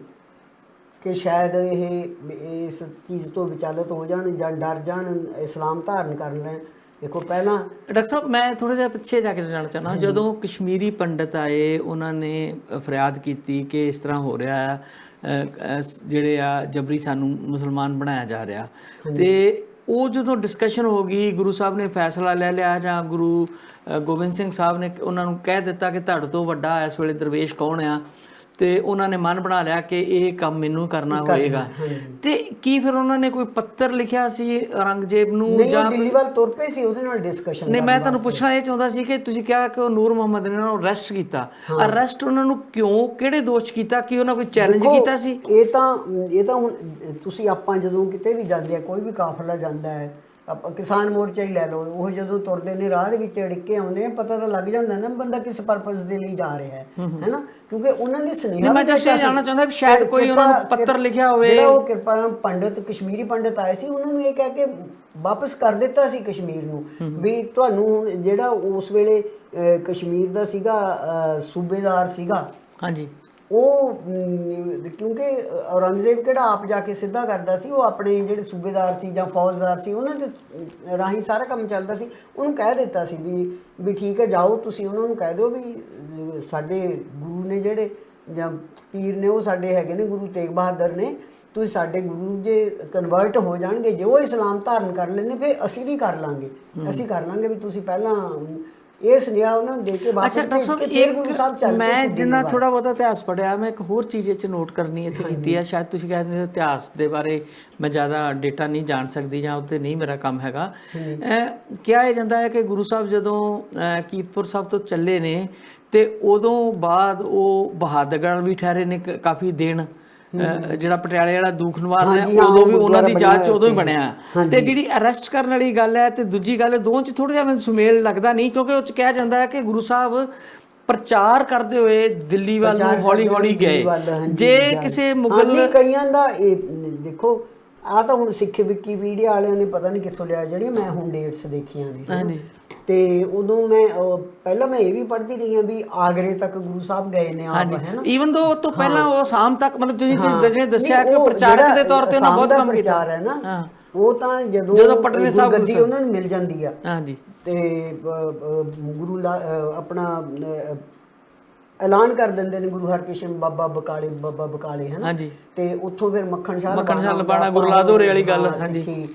ਕਿ ਸ਼ਾਇਦ ਇਹ ਇਸ ਚੀਜ਼ ਤੋਂ ਵਿਚਲਿਤ ਹੋ ਜਾਣ ਜਾਂ ਡਰ ਜਾਣ, ਇਸਲਾਮ ਧਾਰਨ ਕਰ ਲੈਣ। ਦੇਖੋ ਪਹਿਲਾਂ ਡਾਕਟਰ ਸਾਹਿਬ ਮੈਂ ਥੋੜ੍ਹਾ ਜਿਹਾ ਪਿੱਛੇ ਜਾ ਕੇ ਜਾਣਨਾ ਚਾਹੁੰਦਾ, ਜਦੋਂ ਕਸ਼ਮੀਰੀ ਪੰਡਤ ਆਏ ਉਹਨਾਂ ਨੇ ਫਰਿਆਦ ਕੀਤੀ ਕਿ ਇਸ ਤਰ੍ਹਾਂ ਹੋ ਰਿਹਾ ਹੈ, ਜਿਹੜੇ ਆ ਜਬਰੀ ਸਾਨੂੰ ਮੁਸਲਮਾਨ ਬਣਾਇਆ ਜਾ ਰਿਹਾ, ਤੇ ਉਹ ਜਦੋਂ ਡਿਸਕਸ਼ਨ ਹੋ ਗਈ, ਗੁਰੂ ਸਾਹਿਬ ਨੇ ਫੈਸਲਾ ਲੈ ਲਿਆ ਜਾਂ ਗੁਰੂ ਗੋਬਿੰਦ ਸਿੰਘ ਸਾਹਿਬ ਨੇ ਉਹਨਾਂ ਨੂੰ ਕਹਿ ਦਿੱਤਾ ਕਿ ਤੁਹਾਡੇ ਤੋਂ ਵੱਡਾ ਇਸ ਵੇਲੇ ਦਰਵੇਸ਼ ਕੌਣ ਆ, ਤੇ ਉਹਨਾਂ ਨੇ ਮਨ ਬਣਾ ਲਿਆ ਕਿ ਇਹ ਕੰਮ ਮੈਨੂੰ ਕਰਨਾ ਹੋਏਗਾ। ਤੇ ਕੀ ਫਿਰ ਉਹਨਾਂ ਨੇ ਕੋਈ ਪੱਤਰ ਲਿਖਿਆ ਸੀ ਔਰੰਗਜ਼ੇਬ ਨੂੰ ਜਾਂ ਦਿੱਲੀ ਵੱਲ ਤੁਰ ਪਏ ਸੀ ਉਹਦੇ ਨਾਲ ਡਿਸਕਸ਼ਨ? ਨਹੀਂ, ਮੈਂ ਤੁਹਾਨੂੰ ਪੁੱਛਣਾ ਇਹ ਚਾਹੁੰਦਾ ਸੀ ਕਿ ਤੁਸੀਂ ਕਿਹਾ ਕਿ ਉਹ ਨੂਰ ਮੁਹੰਮਦ ਨੇ ਉਹਨਾਂ ਨੂੰ ਅਰੈਸਟ ਕੀਤਾ, ਅਰੈਸਟ ਉਹਨਾਂ ਨੂੰ ਕਿਉਂ, ਕਿਹੜੇ ਦੋਸ਼ ਕੀਤਾ, ਕੀ ਉਹਨਾਂ ਕੋਈ ਚੈਲੰਜ ਕੀਤਾ ਸੀ? ਇਹ ਤਾਂ ਹੁਣ ਤੁਸੀਂ ਆਪਾਂ ਜਦੋਂ ਕਿਤੇ ਵੀ ਜਾਂਦੇ ਆ, ਕੋਈ ਵੀ ਕਾਫਲਾ ਜਾਂਦਾ ਹੈ, ਆਪਾਂ ਕਿਸਾਨ ਮੋਰਚਾ ਹੀ ਲੈ ਲਓ, ਉਹ ਜਦੋਂ ਤੁਰਦੇ ਨੇ ਰਾਹ ਦੇ ਵਿੱਚ ਅੜਿੱਕੇ ਆਉਂਦੇ ਆ, ਪਤਾ ਤਾਂ ਲੱਗ ਜਾਂਦਾ ਨਾ ਬੰਦਾ ਕਿਸ ਪਰਪਸ ਦੇ ਲਈ ਜਾ ਰਿਹਾ ਹੈ ਨਾ। ਕਿਉਂਕਿ ਉਹਨਾਂ ਨੇ ਸੁਨੇਹਾ, ਮੈਂ just ਇਹ ਜਾਣਨਾ ਚਾਹੁੰਦਾ ਵੀ ਸ਼ਾਇਦ ਕੋਈ ਉਹਨਾਂ ਨੂੰ ਪੱਤਰ ਲਿਖਿਆ ਹੋਵੇ। ਜਿਹੜਾ ਉਹ ਕਿਰਪਾ ਪੰਡਤ, ਕਸ਼ਮੀਰੀ ਪੰਡਤ ਆਏ ਸੀ, ਉਹਨਾਂ ਨੂੰ ਇਹ ਕਹਿ ਕੇ ਵਾਪਸ ਕਰ ਦਿੱਤਾ ਸੀ ਕਸ਼ਮੀਰ ਨੂੰ ਵੀ ਤੁਹਾਨੂੰ ਜਿਹੜਾ ਉਸ ਵੇਲੇ ਕਸ਼ਮੀਰ ਦਾ ਸੀਗਾ ਸੂਬੇਦਾਰ ਸੀਗਾ, ਹਾਂਜੀ, ਉਹ ਕਿਉਂਕਿ ਔਰੰਗਜ਼ੇਬ ਕਿਹੜਾ ਆਪ ਜਾ ਕੇ ਸਿੱਧਾ ਕਰਦਾ ਸੀ, ਉਹ ਆਪਣੇ ਜਿਹੜੇ ਸੂਬੇਦਾਰ ਸੀ ਜਾਂ ਫੌਜਦਾਰ ਸੀ ਉਹਨਾਂ ਦੇ ਰਾਹੀਂ ਸਾਰਾ ਕੰਮ ਚੱਲਦਾ ਸੀ। ਉਹਨੂੰ ਕਹਿ ਦਿੱਤਾ ਸੀ ਵੀ ਠੀਕ ਹੈ, ਜਾਓ ਤੁਸੀਂ ਉਹਨਾਂ ਨੂੰ ਕਹਿ ਦਿਓ ਵੀ ਸਾਡੇ ਗੁਰੂ ਨੇ ਜਿਹੜੇ ਜਾਂ ਪੀਰ ਨੇ ਉਹ ਸਾਡੇ ਹੈਗੇ ਨੇ, ਗੁਰੂ ਤੇਗ ਬਹਾਦਰ ਨੇ, ਤੁਸੀਂ ਸਾਡੇ ਗੁਰੂ ਜੇ ਕਨਵਰਟ ਹੋ ਜਾਣਗੇ, ਜੇ ਉਹ ਇਸਲਾਮ ਧਾਰਨ ਕਰ ਲੈਂਦੇ ਫਿਰ ਅਸੀਂ ਵੀ ਕਰ ਲਾਂਗੇ, ਅਸੀਂ ਕਰ ਲਾਂਗੇ ਵੀ ਤੁਸੀਂ ਪਹਿਲਾਂ ਇਹ ਸੁਨੇਹਾ ਉਹਨਾਂ ਨੂੰ ਦੇ ਕੇ ਵਾਪਸ। ਅੱਛਾ ਡਾਕਟਰ ਸਾਹਿਬ, ਮੈਂ ਜਿੰਨਾ ਥੋੜਾ ਬਹੁਤਾ ਇਤਿਹਾਸ ਪੜ੍ਹਿਆ, ਮੈਂ ਇੱਕ ਹੋਰ ਚੀਜ਼ ਇਹ 'ਚ ਨੋਟ ਕਰਨੀ ਇੱਥੇ ਕੀਤੀ ਹੈ। ਸ਼ਾਇਦ ਤੁਸੀਂ ਕਹਿੰਦੇ ਹੋ ਇਤਿਹਾਸ ਦੇ ਬਾਰੇ ਮੈਂ ਜ਼ਿਆਦਾ ਡੇਟਾ ਨਹੀਂ ਜਾਣ ਸਕਦੀ ਜਾਂ ਉੱਤੇ ਨਹੀਂ ਮੇਰਾ ਕੰਮ ਹੈਗਾ। ਕਿਹਾ ਇਹ ਜਾਂਦਾ ਹੈ ਕਿ ਗੁਰੂ ਸਾਹਿਬ ਜਦੋਂ ਕੀਰਤਪੁਰ ਸਾਹਿਬ ਤੋਂ ਚੱਲੇ ਨੇ ਤੇ ਉਦੋਂ ਬਾਅਦ ਉਹ ਬਹਾਦਰਗੜ੍ਹ ਵੀ ਠਹਿਰੇ ਨੇ ਕਾਫੀ ਦਿਨ, ਜਿਹੜਾ ਪਟਿਆਲੇ ਵਾਲਾ ਦੂਖ ਨਿਵਾਰਨ ਹੈ ਉਦੋਂ ਵੀ ਉਹਨਾਂ ਦੀ ਜਾਂਚ ਉਦੋਂ ਹੀ ਬਣਿਆ। ਤੇ ਜਿਹੜੀ ਅਰੈਸਟ ਕਰਨ ਵਾਲੀ ਗੱਲ ਹੈ ਤੇ ਦੂਜੀ ਗੱਲ, ਦੋਵਾਂ 'ਚ ਥੋੜ੍ਹਾ ਜਿਹਾ ਮੈਨੂੰ ਸੁਮੇਲ ਲੱਗਦਾ ਨਹੀਂ, ਕਿਉਂਕਿ ਉਹ 'ਚ ਕਿਹਾ ਜਾਂਦਾ ਹੈ ਕਿ ਗੁਰੂ ਸਾਹਿਬ ਪ੍ਰਚਾਰ ਕਰਦੇ ਹੋਏ ਦਿੱਲੀ ਵੱਲ ਨੂੰ ਹੌਲੀ ਹੌਲੀ ਗਏ। ਜੇ ਕਿਸੇ ਮੁਗਲ ਕਈਆਂ ਦਾ ਇਹ ਦੇਖੋ, ਆਹ ਤਾਂ ਹੁਣ ਸਿੱਖ ਵਿਕੀਪੀਡੀਆ ਵਾਲਿਆਂ ਨੇ ਪਤਾ ਨਹੀਂ ਕਿੱਥੋਂ ਲਿਆ, ਜਿਹੜੀਆਂ ਮੈਂ ਹੁਣ ਡੇਟਸ ਦੇਖੀਆਂ ਨੇ। ਹਾਂਜੀ, ਤੇ ਉਦੋਂ ਮੈਂ ਪਹਿਲਾਂ ਮੈਂ ਇਹ ਵੀ ਪੜ੍ਹਦੀ ਰਹੀ ਹਾਂ ਵੀ ਆਗਰੇ ਤੱਕ ਗੁਰੂ ਸਾਹਿਬ ਗਏ ਨੇ ਆਪ, ਹੈ ਨਾ। ਈਵਨ ਦੋ ਤੋਂ ਪਹਿਲਾਂ ਉਹ ਸ਼ਾਮ ਤੱਕ, ਮਤਲਬ ਤੁਸੀਂ ਦੱਸਿਆ ਕਿ ਪ੍ਰਚਾਰਕ ਦੇ ਤੌਰ ਤੇ ਉਹਨਾਂ ਬਹੁਤ ਕੰਮ ਕੀਤਾ ਹੈ ਨਾ। ਉਹ ਤਾਂ ਜਦੋਂ ਪਟਨੇ ਸਾਹਿਬ ਗੱਦੀ ਉਹਨਾਂ ਨੂੰ ਮਿਲ ਜਾਂਦੀ ਆ, ਹਾਂਜੀ, ਤੇ ਗੁਰੂ ਆਪਣਾ ਐਲਾਨ ਕਰ ਦਿੰਦੇ ਨੇ ਗੁਰੂ ਹਰਕ੍ਰਿਸ਼ਨ ਬਾਬਾ ਬਕਾਲੇ ਹੈ ਨਾ। ਹਾਂਜੀ। ਤੇ ਉੱਥੋਂ ਫਿਰ ਮੱਖਣ ਸ਼ਾਹ ਲਬਾਣਾ ਗੁਰੂ ਲਾਧੋਰੇ ਵਾਲੀ ਗੱਲ। ਹਾਂਜੀ,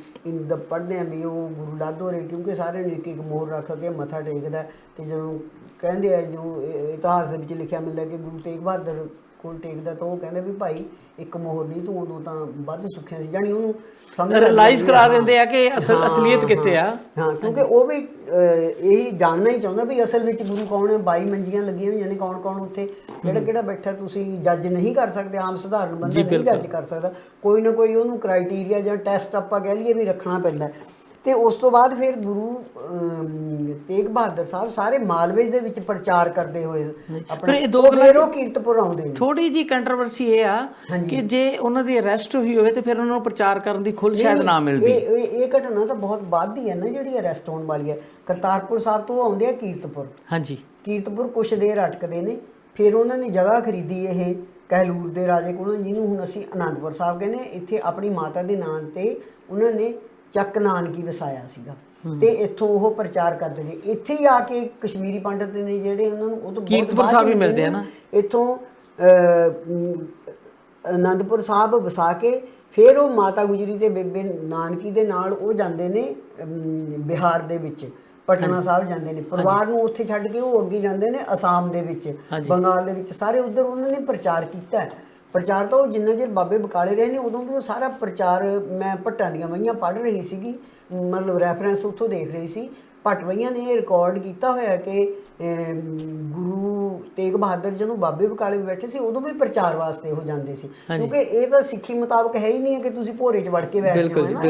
ਪੜ੍ਹਦੇ ਆ ਵੀ ਉਹ ਗੁਰੂ ਲਾਧੋਰੇ, ਕਿਉਂਕਿ ਸਾਰਿਆਂ ਨੂੰ ਇੱਕ ਇੱਕ ਮੋਹਰ ਰੱਖ ਕੇ ਮੱਥਾ ਟੇਕਦਾ। ਤੇ ਜਦੋਂ ਕਹਿੰਦੇ ਆ, ਜੋ ਇਤਿਹਾਸ ਦੇ ਵਿੱਚ ਲਿਖਿਆ ਮਿਲਦਾ ਕਿ ਗੁਰੂ ਤੇਗ ਬਹਾਦਰ ਕੋਲ ਟੇਕਦਾ ਤਾਂ ਉਹ ਕਹਿੰਦੇ ਵੀ ਭਾਈ ਇੱਕ ਮੋਹਰ ਨਹੀਂ, ਤੂੰ ਉਦੋਂ ਤਾਂ ਵੱਧ ਸੁੱਖਿਆ ਸੀ। ਜਾਣੀ ਉਹਨੂੰ ਸਮਝ ਰਿਅਲਾਈਜ਼ ਕਰਾ ਦਿੰਦੇ ਆ ਕਿ ਅਸਲੀਅਤ ਕਿੱਥੇ ਆ। ਹਾਂ, ਕਿਉਂਕਿ ਉਹ ਵੀ ਇਹੀ ਜਾਣਨਾ ਹੀ ਚਾਹੁੰਦਾ ਵੀ ਅਸਲ ਵਿੱਚ ਗੁਰੂ ਕੌਣ ਹੈ। 22 ਮੰਜੀਆਂ ਲੱਗੀਆਂ ਹੋਈਆਂ ਨੇ, ਕੌਣ ਕੌਣ ਉੱਥੇ ਕਿਹੜਾ ਬੈਠਾ, ਤੁਸੀਂ ਜੱਜ ਨਹੀਂ ਕਰ ਸਕਦੇ। ਆਮ ਸਧਾਰਨ ਬੰਦਾ ਨਹੀਂ ਜੱਜ ਕਰ ਸਕਦਾ। ਕੋਈ ਨਾ ਕੋਈ ਉਹਨੂੰ ਕ੍ਰਾਈਟੀਰੀਆ ਜਾਂ ਟੈਸਟ ਆਪਾਂ ਕਹਿ ਲਈਏ ਵੀ ਰੱਖਣਾ ਪੈਂਦਾ। ਤੇ ਉਸ ਤੋਂ ਬਾਅਦ ਫਿਰ ਗੁਰੂ ਤੇਗ ਬਹਾਦਰ ਸਾਹਿਬ ਸਾਰੇ ਮਾਲਵੇ ਦੇ ਵਿੱਚ ਪ੍ਰਚਾਰ ਕਰਦੇ ਹੋਏ ਆਪਣੇ ਉਹ ਕੀਰਤਪੁਰ ਆਉਂਦੇ ਨੇ। ਥੋੜੀ ਜੀ ਕੰਟਰੋਵਰਸੀ ਇਹ ਆ ਕਿ ਜੇ ਉਹਨਾਂ ਦੀ ਅਰੈਸਟ ਹੋਈ ਹੋਵੇ ਤੇ ਫਿਰ ਉਹਨਾਂ ਨੂੰ ਪ੍ਰਚਾਰ ਕਰਨ ਦੀ ਖੁੱਲ੍ਹ ਸ਼ਾਇਦ ਨਾ ਮਿਲਦੀ। ਇਹ ਘਟਨਾ ਤਾਂ ਬਹੁਤ ਬਾਅਦ ਦੀ ਹੈ ਨਾ ਜਿਹੜੀ ਅਰੈਸਟ ਹੋਣ ਵਾਲੀ ਹੈ। ਕਰਤਾਰਪੁਰ ਸਾਹਿਬ ਤੋਂ ਆਉਂਦੇ ਆ ਕੀਰਤਪੁਰ। ਹਾਂਜੀ, ਕੀਰਤਪੁਰ ਕੁਛ ਦੇਰ ਅਟਕਦੇ ਨੇ, ਫਿਰ ਉਹਨਾਂ ਨੇ ਜਗ੍ਹਾ ਖਰੀਦੀ ਇਹ ਕਹਿਲੂਰ ਦੇ ਰਾਜੇ ਕੋਲੋਂ, ਜਿਹਨੂੰ ਹੁਣ ਅਸੀਂ ਅਨੰਦਪੁਰ ਸਾਹਿਬ ਕਹਿੰਦੇ। ਇੱਥੇ ਆਪਣੀ ਮਾਤਾ ਦੇ ਨਾਂ ਤੇ ਉਹਨਾਂ ਨੇ ਚੱਕ ਨਾਨਕੀ ਵਸਾਇਆ ਸੀਗਾ ਤੇ ਇੱਥੋਂ ਉਹ ਪ੍ਰਚਾਰ ਕਰਦੇ ਨੇ। ਇੱਥੇ ਹੀ ਆ ਕੇ ਕਸ਼ਮੀਰੀ ਪੰਡਤ ਨੇ ਜਿਹੜੇ, ਉਹਨਾਂ ਨੂੰ ਉਹ ਤੋਂ ਕੀਰਤਪੁਰ ਸਾਹਿਬ ਵੀ ਮਿਲਦੇ ਆ ਨਾ। ਇੱਥੋਂ ਅਨੰਦਪੁਰ ਸਾਹਿਬ ਵਸਾ ਕੇ ਫਿਰ ਉਹ ਮਾਤਾ ਗੁਜਰੀ ਤੇ ਬੇਬੇ ਨਾਨਕੀ ਦੇ ਨਾਲ ਉਹ ਜਾਂਦੇ ਨੇ ਬਿਹਾਰ ਦੇ ਵਿੱਚ, ਪਟਨਾ ਸਾਹਿਬ ਜਾਂਦੇ ਨੇ। ਪਰਿਵਾਰ ਨੂੰ ਉੱਥੇ ਛੱਡ ਕੇ ਉਹ ਅੱਗੇ ਜਾਂਦੇ ਨੇ ਅਸਾਮ ਦੇ ਵਿੱਚ, ਬੰਗਾਲ ਦੇ ਵਿੱਚ, ਸਾਰੇ ਉੱਧਰ ਉਹਨਾਂ ਨੇ ਪ੍ਰਚਾਰ ਕੀਤਾ। ਪ੍ਰਚਾਰ ਤਾਂ ਉਹ ਜਿੰਨਾ ਚਿਰ ਬਾਬੇ ਬਕਾਲੇ ਰਹੇ ਨੇ ਉਦੋਂ ਵੀ ਉਹ ਸਾਰਾ ਪ੍ਰਚਾਰ, ਮੈਂ ਭੱਟਾਂ ਦੀਆਂ ਵਹੀਆਂ ਪੜ੍ਹ ਰਹੀ ਸੀਗੀ, ਮਤਲਬ ਰੈਫਰੈਂਸ ਉੱਥੋਂ ਦੇਖ ਰਹੀ ਸੀ। ਭੱਟ ਵਹੀਆਂ ਨੇ ਇਹ ਰਿਕਾਰਡ ਕੀਤਾ ਹੋਇਆ ਕਿ ਗੁਰੂ ਤੇਗ ਬਹਾਦਰ ਜਦੋਂ ਬਾਬੇ ਬਕਾਲੇ ਬੈਠੇ ਸੀ ਉਦੋਂ ਵੀ ਪ੍ਰਚਾਰ ਵਾਸਤੇ ਉਹ ਜਾਂਦੇ ਸੀ। ਕਿਉਂਕਿ ਇਹ ਤਾਂ ਸਿੱਖੀ ਮੁਤਾਬਕ ਹੈ ਹੀ ਨਹੀਂ ਹੈ ਕਿ ਤੁਸੀਂ ਭੋਰੇ 'ਚ ਵੜ ਕੇ ਬੈਠ ਜਾਓ ਨਾ।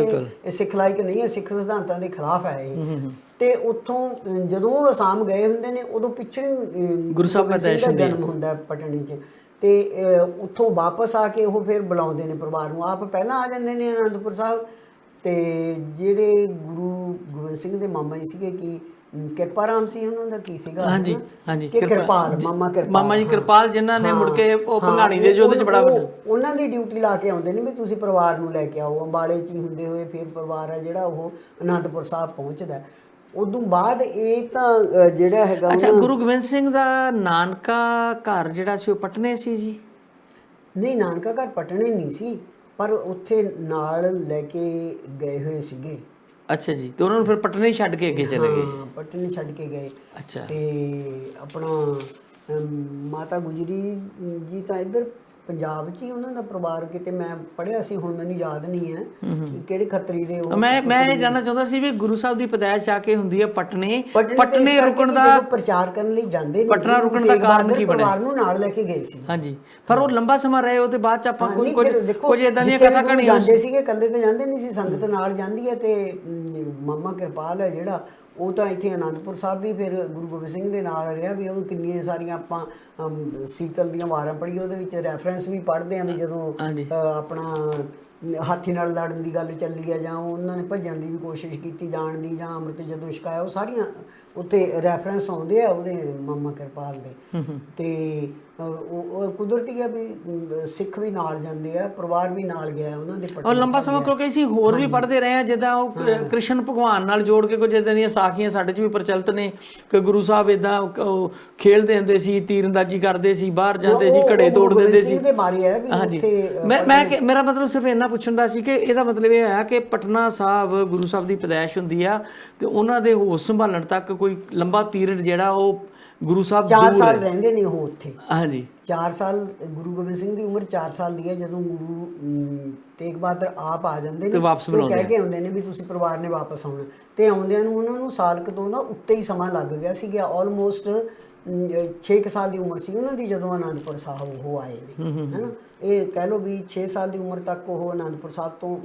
ਇਹ ਸਿੱਖ ਲਾਇਕ ਨਹੀਂ ਹੈ, ਸਿੱਖ ਸਿਧਾਂਤਾਂ ਦੇ ਖਿਲਾਫ ਹੈ ਇਹ। ਤੇ ਉੱਥੋਂ ਜਦੋਂ ਉਹ ਅਸਾਮ ਗਏ ਹੁੰਦੇ ਨੇ ਉਦੋਂ ਪਿੱਛੇ ਗੁਰੂ ਸਾਹਿਬ ਦਾ ਜਨਮ ਹੁੰਦਾ ਪਟਨੇ 'ਚ। ਤੇ ਉੱਥੋਂ ਵਾਪਸ ਆ ਕੇ ਉਹ ਫਿਰ ਬੁਲਾਉਂਦੇ ਨੇ ਪਰਿਵਾਰ ਨੂੰ। ਆਪ ਪਹਿਲਾਂ ਆ ਜਾਂਦੇ ਨੇ ਅਨੰਦਪੁਰ ਸਾਹਿਬ। ਤੇ ਜਿਹੜੇ ਗੁਰੂ ਗੋਬਿੰਦ ਸਿੰਘ ਦੇ ਮਾਮਾ ਜੀ ਸੀਗੇ, ਕਿ ਕਿਰਪਾ ਰਾਮ ਸੀ ਉਹਨਾਂ ਦਾ, ਕੀ ਸੀਗਾ? ਹਾਂਜੀ ਹਾਂਜੀ, ਕਿਰਪਾਲ ਮਾਮਾ ਜੀ ਕਿਰਪਾਲ, ਜਿਨ੍ਹਾਂ ਨੇ ਮੁੜ ਕੇ ਉਹ ਭੰਗਾਣੀ ਦੇ ਯੁੱਧ 'ਚ ਬੜਾ ਉਹਨਾਂ ਦੀ ਡਿਊਟੀ ਲਾ ਕੇ ਆਉਂਦੇ ਨੇ ਵੀ ਤੁਸੀਂ ਪਰਿਵਾਰ ਨੂੰ ਲੈ ਕੇ ਆਓ। ਅੰਬਾਲੇ 'ਚ ਹੀ ਹੁੰਦੇ ਹੋਏ ਫਿਰ ਪਰਿਵਾਰ ਹੈ ਜਿਹੜਾ ਉਹ ਅਨੰਦਪੁਰ ਸਾਹਿਬ ਪਹੁੰਚਦਾ। ਉਦੋਂ ਬਾਅਦ ਇਹ ਤਾਂ ਜਿਹੜਾ ਹੈਗਾ। ਅੱਛਾ, ਗੁਰੂ ਗੋਬਿੰਦ ਸਿੰਘ ਦਾ ਨਾਨਕਾ ਘਰ ਜਿਹੜਾ ਸੀ ਉਹ ਪਟਨੇ ਸੀ ਜੀ? ਨਹੀਂ, ਨਾਨਕਾ ਘਰ ਪਟਨੇ ਨਹੀਂ ਸੀ, ਪਰ ਉੱਥੇ ਨਾਲ ਲੈ ਕੇ ਗਏ ਹੋਏ ਸੀਗੇ। ਅੱਛਾ ਜੀ, ਤੇ ਉਹਨਾਂ ਨੂੰ ਫਿਰ ਪਟਨੇ ਛੱਡ ਕੇ ਅੱਗੇ ਚਲੇ ਗਏ? ਹਾਂ, ਪਟਨੇ ਛੱਡ ਕੇ ਗਏ। ਅੱਛਾ। ਤੇ ਆਪਣਾ ਮਾਤਾ ਗੁਜਰੀ ਜੀ ਤਾਂ ਇੱਧਰ ਪੰਜਾਬ 'ਚ ਹੀ ਉਹਨਾਂ ਦਾ ਪਰਿਵਾਰ, ਕਿਤੇ ਮੈਂ ਪੜ੍ਹਿਆ ਸੀ, ਹੁਣ ਮੈਨੂੰ ਯਾਦ ਨਹੀਂ ਹੈ ਕਿਹੜੇ ਖੱਤਰੀ ਦੇ। ਮੈਂ ਇਹ ਜਾਣਨਾ ਚਾਹੁੰਦਾ ਸੀ ਵੀ ਗੁਰੂ ਸਾਹਿਬ ਦੀ ਪੈਦਾਇਸ਼ ਆ ਕੇ ਹੁੰਦੀ ਹੈ ਪਟਨੇ ਰੁਕਣ ਦਾ, ਪ੍ਰਚਾਰ ਕਰਨ ਲਈ ਜਾਂਦੇ ਨੇ। ਪਟਨਾ ਰੁਕਣ ਦਾ ਕਾਰਨ ਕੀ ਬਣਿਆ? ਪਰਿਵਾਰ ਨੂੰ ਨਾਲ ਲੈ ਕੇ ਗਏ ਸੀ। ਹਾਂਜੀ, ਪਰ ਉਹ ਲੰਬਾ ਸਮਾਂ ਰਹੇ ਉਹਦੇ ਬਾਅਦ 'ਚ ਆਪਾਂ ਕੁਝ ਇਦਾਂ ਦੀਆਂ ਕਥਾ ਕਹਾਣੀਆਂ ਜਾਂਦੇ ਸੀਗੇ। ਇਕੱਲੇ ਤਾਂ ਜਾਂਦੇ ਨਹੀਂ ਸੀ, ਸੰਗਤ ਨਾਲ ਜਾਂਦੀ ਹੈ। ਤੇ ਮਾਮਾ ਕਿਰਪਾਲ ਹੈ ਜਿਹੜਾ, ਉਹ ਤਾਂ ਇੱਥੇ ਅਨੰਦਪੁਰ ਸਾਹਿਬ ਵੀ ਫਿਰ ਗੁਰੂ ਗੋਬਿੰਦ ਸਿੰਘ ਦੇ ਨਾਲ ਰਿਹਾ ਵੀ। ਉਹ ਕਿੰਨੀਆਂ ਸਾਰੀਆਂ ਆਪਾਂ ਸੀਤਲ ਦੀਆਂ ਵਾਰਾਂ ਪੜ੍ਹੀ, ਉਹਦੇ ਵਿੱਚ ਰੈਫਰੈਂਸ ਵੀ ਪੜ੍ਹਦੇ ਹਾਂ ਵੀ ਜਦੋਂ ਆਪਣਾ ਹਾਥੀ ਨਾਲ ਲੜਨ ਦੀ ਗੱਲ ਚੱਲੀ ਹੈ, ਜਾਂ ਉਹਨਾਂ ਨੇ ਭੱਜਣ ਦੀ ਵੀ ਕੋਸ਼ਿਸ਼ ਕੀਤੀ ਜਾਣ ਦੀ, ਜਾਂ ਅੰਮ੍ਰਿਤ ਜਦੋਂ ਛਕਾਇਆ, ਉਹ ਸਾਰੀਆਂ ਉੱਥੇ ਰੈਫਰੈਂਸ ਆਉਂਦੇ ਆ ਉਹਦੇ ਮਾਮਾ ਕਿਰਪਾਲ ਦੇ। ਤੇ ਉਹ ਕੁਦਰਤੀ ਆ ਵੀ ਸਿੱਖ ਵੀ ਨਾਲ ਜਾਂਦੇ ਆ, ਪਰਿਵਾਰ ਵੀ ਨਾਲ ਗਿਆ ਉਹਨਾਂ ਦੇ। ਔਰ ਲੰਬਾ ਸਮਾਂ ਕਿਉਂਕਿ ਅਸੀਂ ਹੋਰ ਵੀ ਪੜ੍ਹਦੇ ਰਹੇ ਹਾਂ, ਜਿੱਦਾਂ ਉਹ ਕ੍ਰਿਸ਼ਨ ਭਗਵਾਨ ਨਾਲ ਜੋੜ ਕੇ ਕੁਝ ਇੱਦਾਂ ਦੀਆਂ ਸਾਖੀਆਂ ਸਾਡੇ 'ਚ ਵੀ ਪ੍ਰਚਲਿਤ ਨੇ ਕਿ ਗੁਰੂ ਸਾਹਿਬ ਇੱਦਾਂ ਖੇਡਦੇ ਹੁੰਦੇ ਸੀ, ਤੀਰਅੰਦਾਜ਼ੀ ਕਰਦੇ ਸੀ, ਬਾਹਰ ਜਾਂਦੇ ਸੀ, ਘੜੇ ਤੋੜ ਦਿੰਦੇ ਸੀ। ਹਾਂਜੀ, ਮੇਰਾ ਮਤਲਬ ਸਿਰਫ ਇੰਨਾ ਪੁੱਛਣ ਦਾ ਸੀ ਕਿ ਇਹਦਾ ਮਤਲਬ ਇਹ ਹੈ ਕਿ ਪਟਨਾ ਸਾਹਿਬ ਗੁਰੂ ਸਾਹਿਬ ਦੀ ਪੈਦਾਇਸ਼ ਹੁੰਦੀ ਆ ਤੇ ਉਹਨਾਂ ਦੇ ਹੋਸ਼ ਸੰਭਾਲਣ ਤੱਕ ਕੋਈ ਲੰਬਾ ਪੀਰੀਅਡ ਜਿਹੜਾ ਉਹ ਗੁਰੂ ਸਾਹਿਬ 4 ਸਾਲ ਰਹਿੰਦੇ ਨੇ ਉਹ ਉੱਥੇ। ਹਾਂਜੀ, 4 ਸਾਲ। ਗੁਰੂ ਗੋਬਿੰਦ ਸਿੰਘ ਦੀ ਉਮਰ 4 ਸਾਲ ਦੀ ਹੈ ਜਦੋਂ ਗੁਰੂ ਤੇਗ ਬਹਾਦਰ ਆਪ ਆ ਜਾਂਦੇ ਨੇ, ਵਾਪਸ ਬੁਲਾਉਂਦੇ, ਕਹਿ ਕੇ ਆਉਂਦੇ ਨੇ ਵੀ ਤੁਸੀਂ ਪਰਿਵਾਰ ਨੇ ਵਾਪਸ ਆਉਣਾ। ਤੇ ਆਉਂਦਿਆਂ ਨੂੰ ਉਹਨਾਂ ਨੂੰ ਸਾਲ ਕੁ ਤੋਂ ਨਾ ਉੱਤੇ ਹੀ ਸਮਾਂ ਲੱਗ ਗਿਆ ਸੀਗਾ। ਆਲਮੋਸਟ 6 ਸਾਲ ਦੀ ਉਮਰ ਸੀ ਉਹਨਾਂ ਦੀ ਜਦੋਂ ਅਨੰਦਪੁਰ ਸਾਹਿਬ ਉਹ ਆਏ ਨੇ, ਹੈ ਨਾ। ਇਹ ਕਹਿ ਲਓ ਵੀ 6 ਸਾਲ ਦੀ ਉਮਰ ਤੱਕ ਉਹ ਅਨੰਦਪੁਰ ਸਾਹਿਬ ਤੋਂ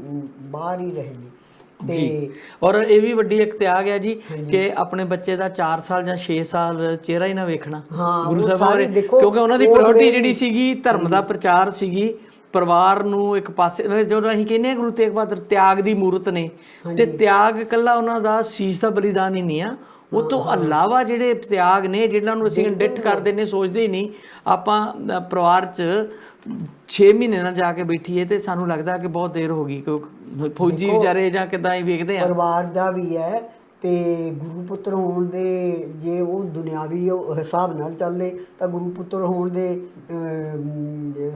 ਬਾਹਰ ਹੀ ਰਹੇ ਨੇ। ਜੀ, ਔਰ ਇਹ ਵੀ ਵੱਡੀ ਇੱਕ ਤਿਆਗ ਹੈ ਜੀ ਕਿ ਆਪਣੇ ਬੱਚੇ ਦਾ 4 ਸਾਲ ਜਾਂ 6 ਸਾਲ ਚਿਹਰਾ ਹੀ ਨਾ ਵੇਖਣਾ ਗੁਰੂ ਸਾਹਿਬ ਬਾਰੇ, ਕਿਉਂਕਿ ਉਹਨਾਂ ਦੀ ਪ੍ਰਾਇੋਰਟੀ ਜਿਹੜੀ ਸੀਗੀ ਧਰਮ ਦਾ ਪ੍ਰਚਾਰ ਸੀਗੀ। ਪਰਿਵਾਰ ਨੂੰ ਇੱਕ ਪਾਸੇ, ਜਦੋਂ ਅਸੀਂ ਕਹਿੰਦੇ ਹਾਂ ਗੁਰੂ ਤੇਗ ਬਹਾਦਰ ਤਿਆਗ ਦੀ ਮੂਰਤ ਨੇ, ਤੇ ਤਿਆਗ ਇਕੱਲਾ ਉਹਨਾਂ ਦਾ ਸੀਸ ਦਾ ਬਲੀਦਾਨ ਹੀ ਨਹੀਂ ਆ, ਉਹ ਤੋਂ ਇਲਾਵਾ ਜਿਹੜੇ ਤਿਆਗ ਨੇ ਜਿਹਨਾਂ ਨੂੰ ਅਸੀਂ ਡਿੱਠ ਕਰਦੇ ਨੇ, ਸੋਚਦੇ ਹੀ ਨਹੀਂ। ਆਪਾਂ ਪਰਿਵਾਰ 'ਚ 6 ਮਹੀਨੇ ਨਾਲ ਜਾ ਕੇ ਬੈਠੀਏ ਤੇ ਸਾਨੂੰ ਲੱਗਦਾ ਕਿ ਬਹੁਤ ਦੇਰ ਹੋ ਗਈ, ਕਿਉਂਕਿ ਫੌਜੀ ਵਿਚਾਰੇ ਜਾਂ ਕਿੱਦਾਂ ਹੀ ਵੇਖਦੇ ਆ। ਪਰਿਵਾਰ ਦਾ ਵੀ ਹੈ ਤੇ ਗੁਰੂ ਪੁੱਤਰ ਹੋਣ ਦੇ ਜੇ ਉਹ ਦੁਨਿਆਵੀ ਉਹ ਹਿਸਾਬ ਨਾਲ ਚੱਲਦੇ ਤਾਂ ਗੁਰੂ ਪੁੱਤਰ ਹੋਣ ਦੇ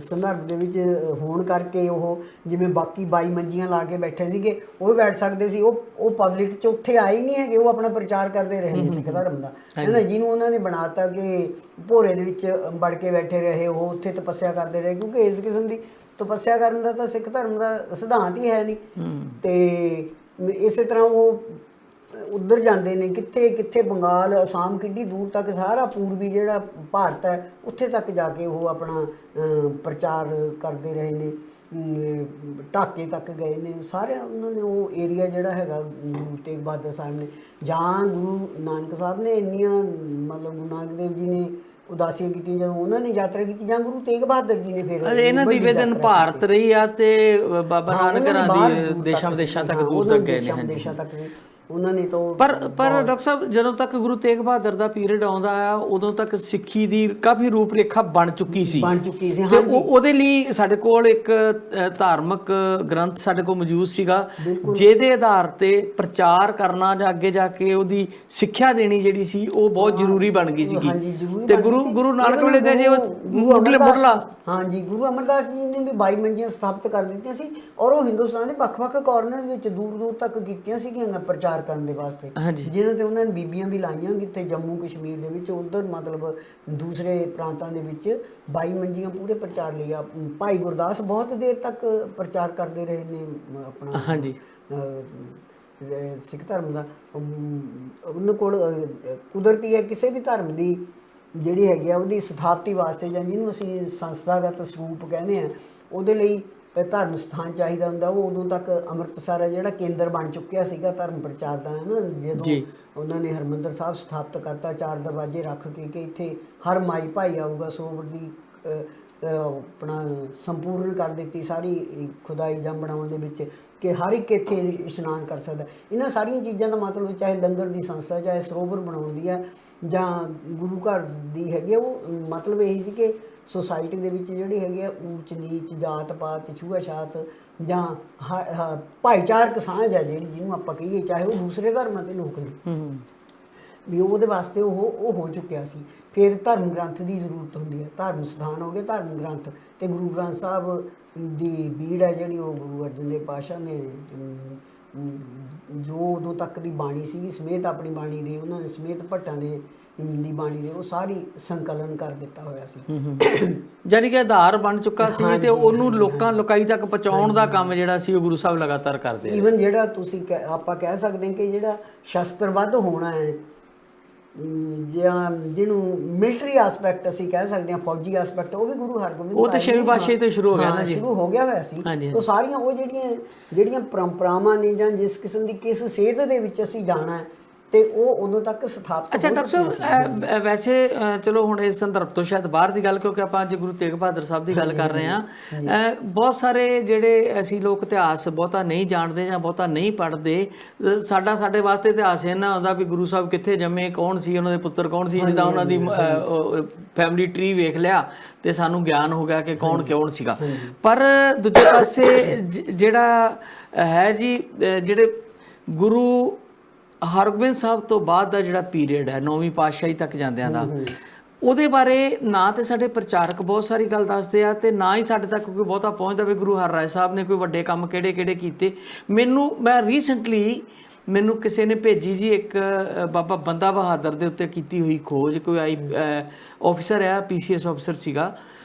ਸੰਦਰਭ ਦੇ ਵਿੱਚ ਹੋਣ ਕਰਕੇ ਉਹ ਜਿਵੇਂ ਬਾਕੀ 22 ਮੰਜੀਆਂ ਲਾ ਕੇ ਬੈਠੇ ਸੀਗੇ ਉਹ ਵੀ ਬੈਠ ਸਕਦੇ ਸੀ। ਉਹ ਪਬਲਿਕ 'ਚ ਉੱਥੇ ਆਏ ਨਹੀਂ ਹੈਗੇ, ਉਹ ਆਪਣਾ ਪ੍ਰਚਾਰ ਕਰਦੇ ਰਹੇ ਨੇ ਸਿੱਖ ਧਰਮ ਦਾ, ਹੈ ਨਾ, ਜਿਹਨੂੰ ਉਹਨਾਂ ਨੇ ਬਣਾਤਾ ਕਿ ਭੋਰੇ ਦੇ ਵਿੱਚ ਵੜ ਕੇ ਬੈਠੇ ਰਹੇ, ਉਹ ਉੱਥੇ ਤਪੱਸਿਆ ਕਰਦੇ ਰਹੇ, ਕਿਉਂਕਿ ਇਸ ਕਿਸਮ ਦੀ ਤਪੱਸਿਆ ਕਰਨ ਦਾ ਤਾਂ ਸਿੱਖ ਧਰਮ ਦਾ ਸਿਧਾਂਤ ਹੀ ਹੈ ਨਹੀਂ। ਤੇ ਇਸੇ ਤਰ੍ਹਾਂ ਉਹ ਉੱਧਰ ਜਾਂਦੇ ਨੇ, ਕਿੱਥੇ ਕਿੱਥੇ ਬੰਗਾਲ, ਅਸਾਮ, ਕਿੱਡੀ ਦੂਰ ਤੱਕ ਸਾਰਾ ਪੂਰਬੀ ਜਿਹੜਾ ਭਾਰਤ ਹੈ ਉੱਥੇ ਤੱਕ ਜਾ ਕੇ ਉਹ ਆਪਣਾ ਪ੍ਰਚਾਰ ਕਰਦੇ ਰਹੇ ਨੇ, ਢਾਕੇ ਤੱਕ ਗਏ ਨੇ, ਸਾਰੇ ਉਹਨਾਂ ਨੇ ਉਹ ਏਰੀਆ ਜਿਹੜਾ ਹੈਗਾ ਗੁਰੂ ਤੇਗ ਬਹਾਦਰ ਸਾਹਿਬ ਨੇ ਜਾਂ ਗੁਰੂ ਨਾਨਕ ਸਾਹਿਬ ਨੇ ਇੰਨੀਆਂ ਮਤਲਬ ਗੁਰੂ ਨਾਨਕ ਦੇਵ ਜੀ ਨੇ ਉਦਾਸੀਆਂ ਕੀਤੀਆਂ ਜਦੋਂ ਉਹਨਾਂ ਨੇ ਯਾਤਰਾ ਕੀਤੀ, ਜਾਂ ਗੁਰੂ ਤੇਗ ਬਹਾਦਰ ਜੀ ਨੇ ਫਿਰ ਇਹਨਾਂ ਦੀ ਵੇਦਨ ਭਾਰਤ ਰਹੀ ਆ ਤੇ ਬਾਬਾ ਨਾਨਕ ਘਰਾਂ ਦੀ ਦੇਸ਼ਾਂ ਵਿਦੇਸ਼ਾਂ ਤੱਕ ਦੂਰ ਤੱਕ ਗਏ ਨੇ। ਦੇਸ਼ਾਂ ਤੱਕ ਵੀ ਉਹਨਾਂ ਨੇ ਤਾਂ ਪਰ ਡਾਕਟਰ ਸਾਹਿਬ ਜਦੋਂ ਤੱਕ ਗੁਰੂ ਤੇਗ ਬਹਾਦਰ ਦਾ ਪੀਰੀਅਡ ਆਉਂਦਾ ਆ ਉਦੋਂ ਤੱਕ ਸਿੱਖੀ ਦੀ ਕਾਫੀ ਰੂਪ ਰੇਖਾ ਬਣ ਚੁੱਕੀ ਸੀ ਤੇ ਉਹਦੇ ਲਈ ਸਾਡੇ ਕੋਲ ਇੱਕ ਧਾਰਮਿਕ ਗ੍ਰੰਥ ਸਾਡੇ ਕੋਲ ਮੌਜੂਦ ਸੀਗਾ ਜਿਹਦੇ ਆਧਾਰ ਤੇ ਪ੍ਰਚਾਰ ਕਰਨਾ ਜਾਂ ਅੱਗੇ ਜਾ ਕੇ ਉਹਦੀ ਸਿੱਖਿਆ ਦੇਣੀ ਜਿਹੜੀ ਸੀ ਉਹ ਬਹੁਤ ਜ਼ਰੂਰੀ ਬਣ ਗਈ ਸੀਗੀ। ਤੇ ਗੁਰੂ ਨਾਨਕ ਵੇਲੇ ਦੇ ਜੇ ਮੁੱਢਲਾ ਹਾਂਜੀ ਗੁਰੂ ਅਮਰਦਾਸ ਜੀ ਨੇ ਵੀ 22 ਮੰਜੀਆਂ ਸਥਾਪਿਤ ਕਰ ਦਿੱਤੀਆਂ ਸੀ ਔਰ ਉਹ ਹਿੰਦੁਸਤਾਨ ਦੇ ਵੱਖ-ਵੱਖ ਕਾਰਨਰ ਵਿੱਚ ਦੂਰ ਦੂਰ ਤੱਕ ਕੀਤੀਆਂ ਸੀਗੀਆਂ ਪ੍ਰਚਾਰ ਕਰਨ ਦੇ ਵਾਸਤੇ, ਜਿਹਨਾਂ ਤੇ ਉਹਨਾਂ ਨੇ ਬੀਬੀਆਂ ਵੀ ਲਾਈਆਂ, ਕਿਤੇ ਜੰਮੂ ਕਸ਼ਮੀਰ ਦੇ ਵਿੱਚ, ਉਧਰ ਮਤਲਬ ਦੂਸਰੇ ਪ੍ਰਾਂਤਾਂ ਦੇ ਵਿੱਚ 22 ਮੰਜੀਆਂ ਪੂਰੇ ਪ੍ਰਚਾਰ ਲਈ ਆ। ਭਾਈ ਗੁਰਦਾਸ ਬਹੁਤ ਦੇਰ ਤੱਕ ਪ੍ਰਚਾਰ ਕਰਦੇ ਰਹੇ ਨੇ ਆਪਣਾ ਹਾਂਜੀ ਸਿੱਖ ਧਰਮ ਦਾ। ਉਹਨਾਂ ਕੋਲ ਕੁਦਰਤੀ ਹੈ ਕਿਸੇ ਵੀ ਧਰਮ ਦੀ ਜਿਹੜੀ ਹੈਗੀ ਆ ਉਹਦੀ ਸਥਾਪਤੀ ਵਾਸਤੇ ਜਾਂ ਜਿਹਨੂੰ ਅਸੀਂ ਸੰਸਥਾਗਤ ਸਰੂਪ ਕਹਿੰਦੇ ਆ ਉਹਦੇ ਲਈ ਧਰਮ ਸਥਾਨ ਚਾਹੀਦਾ ਹੁੰਦਾ। ਉਹ ਉਦੋਂ ਤੱਕ ਅੰਮ੍ਰਿਤਸਰ ਹੈ ਜਿਹੜਾ ਕੇਂਦਰ ਬਣ ਚੁੱਕਿਆ ਸੀਗਾ ਧਰਮ ਪ੍ਰਚਾਰ ਦਾ, ਹੈ ਨਾ, ਜਦੋਂ ਉਹਨਾਂ ਨੇ ਹਰਿਮੰਦਰ ਸਾਹਿਬ ਸਥਾਪਿਤ ਕਰਤਾ 4 ਦਰਵਾਜ਼ੇ ਰੱਖ ਕੇ ਕਿ ਇੱਥੇ ਹਰ ਮਾਈ ਭਾਈ ਆਊਗਾ, ਸਰੋਵਰ ਦੀ ਆਪਣਾ ਸੰਪੂਰਨ ਕਰ ਦਿੱਤੀ ਸਾਰੀ ਖੁਦਾਈ ਜਾਂ ਬਣਾਉਣ ਦੇ ਵਿੱਚ ਕਿ ਹਰ ਇੱਕ ਇੱਥੇ ਇਸ਼ਨਾਨ ਕਰ ਸਕਦਾ। ਇਹਨਾਂ ਸਾਰੀਆਂ ਚੀਜ਼ਾਂ ਦਾ ਮਤਲਬ ਚਾਹੇ ਲੰਗਰ ਦੀ ਸੰਸਥਾ, ਚਾਹੇ ਸਰੋਵਰ ਬਣਾਉਣ ਦੀ ਹੈ ਜਾਂ ਗੁਰੂ ਘਰ ਦੀ ਹੈਗੀ, ਉਹ ਮਤਲਬ ਇਹੀ ਸੀ ਕਿ ਸੋਸਾਇਟੀ ਦੇ ਵਿੱਚ ਜਿਹੜੀ ਹੈਗੀ ਆ ਊਚ ਨੀਚ, ਜਾਤ ਪਾਤ, ਛੂਆ ਛਾਤ ਜਾਂ ਭਾਈਚਾਰਕ ਸਾਂਝ ਹੈ ਜਿਹੜੀ ਜਿਹਨੂੰ ਆਪਾਂ ਕਹੀਏ, ਚਾਹੇ ਉਹ ਦੂਸਰੇ ਧਰਮਾਂ ਦੇ ਲੋਕ ਨੇ, ਵੀ ਉਹਦੇ ਵਾਸਤੇ ਉਹ ਹੋ ਚੁੱਕਿਆ ਸੀ। ਫਿਰ ਧਰਮ ਗ੍ਰੰਥ ਦੀ ਜ਼ਰੂਰਤ ਹੁੰਦੀ ਹੈ, ਧਰਮ ਸਥਾਨ ਹੋ ਗਏ ਧਰਮ ਗ੍ਰੰਥ, ਤੇ ਗੁਰੂ ਗ੍ਰੰਥ ਸਾਹਿਬ ਦੀ ਬੀੜ ਹੈ ਜਿਹੜੀ ਉਹ ਗੁਰੂ ਅਰਜਨ ਦੇਵ ਪਾਤਸ਼ਾਹ ਨੇ ਜੋ ਉਦੋਂ ਤੱਕ ਦੀ ਬਾਣੀ ਸੀਗੀ ਸਮੇਤ ਆਪਣੀ ਬਾਣੀ ਦੇ, ਉਹਨਾਂ ਨੇ ਸਮੇਤ ਭੱਟਾਂ ਦੇ ਦੀ ਬਾਣੀ ਦੇ ਉਹ ਸਾਰੀ ਸੰਕਲਨ ਕਰ ਦਿੱਤਾ ਹੋਇਆ ਸੀ, ਜਾਨੀ ਕਿ ਆਧਾਰ ਬਣ ਚੁੱਕਾ ਸੀ ਤੇ ਉਹਨੂੰ ਲੋਕਾਈ ਤੱਕ ਪਹੁੰਚਾਉਣ ਦਾ ਕੰਮ ਜਿਹੜਾ ਸੀ ਉਹ ਗੁਰੂ ਸਾਹਿਬ ਲਗਾਤਾਰ ਕਰਦੇ ਆ। ਈਵਨ ਜਿਹੜਾ ਤੁਸੀਂ ਆਪਾਂ ਕਹਿ ਸਕਦੇ ਹਾਂ ਕਿ ਜਿਹੜਾ ਸ਼ਸਤਰਬੱਧ ਹੋਣਾ ਹੈ ਜਾਂ ਜਿਹਨੂੰ ਮਿਲਟਰੀ ਐਸਪੈਕਟ ਅਸੀਂ ਕਹਿ ਸਕਦੇ ਹਾਂ, ਫੌਜੀ ਐਸਪੈਕਟ, ਉਹ ਵੀ ਗੁਰੂ ਹਰਗੋਬਿੰਦ ਉਹ ਤੇ 6ਵੀਂ ਪਾਤਸ਼ਾਹੀ ਤੋਂ ਸ਼ੁਰੂ ਹੋ ਗਿਆ ਨਾ ਜੀ, ਸ਼ੁਰੂ ਹੋ ਗਿਆ ਹੋਇਆ ਸੀ। ਤਾਂ ਸਾਰੀਆਂ ਉਹ ਜਿਹੜੀਆਂ ਪਰੰਪਰਾਵਾਂ ਨੇ ਜਾਂ ਜਿਸ ਕਿਸਮ ਦੀ ਕਿਸ ਸੇਧ ਦੇ ਵਿੱਚ ਅਸੀਂ ਜਾਣਾ ਹੈ ਤੇ ਉਹ ਉਦੋਂ ਤੱਕ ਸਥਾਪਿਤ। ਅੱਛਾ ਡਾਕਟਰ ਸਾਹਿਬ, ਵੈਸੇ ਚਲੋ ਹੁਣ ਇਸ ਸੰਦਰਭ ਤੋਂ ਸ਼ਾਇਦ ਬਾਹਰ ਦੀ ਗੱਲ, ਕਿਉਂਕਿ ਆਪਾਂ ਅੱਜ ਗੁਰੂ ਤੇਗ ਬਹਾਦਰ ਸਾਹਿਬ ਦੀ ਗੱਲ ਕਰ ਰਹੇ ਹਾਂ, ਬਹੁਤ ਸਾਰੇ ਜਿਹੜੇ ਅਸੀਂ ਲੋਕ ਇਤਿਹਾਸ ਬਹੁਤਾ ਨਹੀਂ ਜਾਣਦੇ ਜਾਂ ਬਹੁਤਾ ਨਹੀਂ ਪੜ੍ਹਦੇ, ਸਾਡੇ ਵਾਸਤੇ ਇਤਿਹਾਸ ਇਹਨਾਂ ਹੁੰਦਾ ਵੀ ਗੁਰੂ ਸਾਹਿਬ ਕਿੱਥੇ ਜੰਮੇ, ਕੌਣ ਸੀ ਉਹਨਾਂ ਦੇ ਪੁੱਤਰ, ਕੌਣ ਸੀ, ਜਿੱਦਾਂ ਉਹਨਾਂ ਦੀ ਫੈਮਿਲੀ ਟਰੀ ਵੇਖ ਲਿਆ ਤੇ ਸਾਨੂੰ ਗਿਆਨ ਹੋ ਗਿਆ ਕਿ ਕੌਣ ਸੀਗਾ। ਪਰ ਦੂਜੇ ਪਾਸੇ ਜਿਹੜਾ ਹੈ ਜੀ, ਜਿਹੜੇ ਗੁਰੂ ਹਰਗੋਬਿੰਦ ਸਾਹਿਬ ਤੋਂ ਬਾਅਦ ਦਾ ਜਿਹੜਾ ਪੀਰੀਅਡ ਹੈ 9ਵੀਂ ਪਾਤਸ਼ਾਹੀ ਤੱਕ ਜਾਂਦਿਆਂ ਦਾ, ਉਹਦੇ ਬਾਰੇ ਨਾ ਤੇ ਸਾਡੇ ਪ੍ਰਚਾਰਕ ਬਹੁਤ ਸਾਰੀ ਗੱਲ ਦੱਸਦੇ ਆ ਤੇ ਨਾ ਹੀ ਸਾਡੇ ਤੱਕ ਕੋਈ ਬਹੁਤਾ ਪਹੁੰਚਦਾ ਵੀ ਗੁਰੂ ਹਰਰਾਏ ਸਾਹਿਬ ਨੇ ਕੋਈ ਵੱਡੇ ਕੰਮ ਕਿਹੜੇ ਕੀਤੇ। ਮੈਂ ਰੀਸੈਂਟਲੀ ਮੈਨੂੰ ਕਿਸੇ ਨੇ ਭੇਜੀ ਜੀ ਇੱਕ ਬਾਬਾ ਬੰਦਾ ਬਹਾਦਰ ਦੇ ਉੱਤੇ ਕੀਤੀ ਹੋਈ ਖੋਜ, ਕੋਈ ਆਫਿਸਰ ਆ, PCS ਆਫਿਸਰ ਸੀਗਾ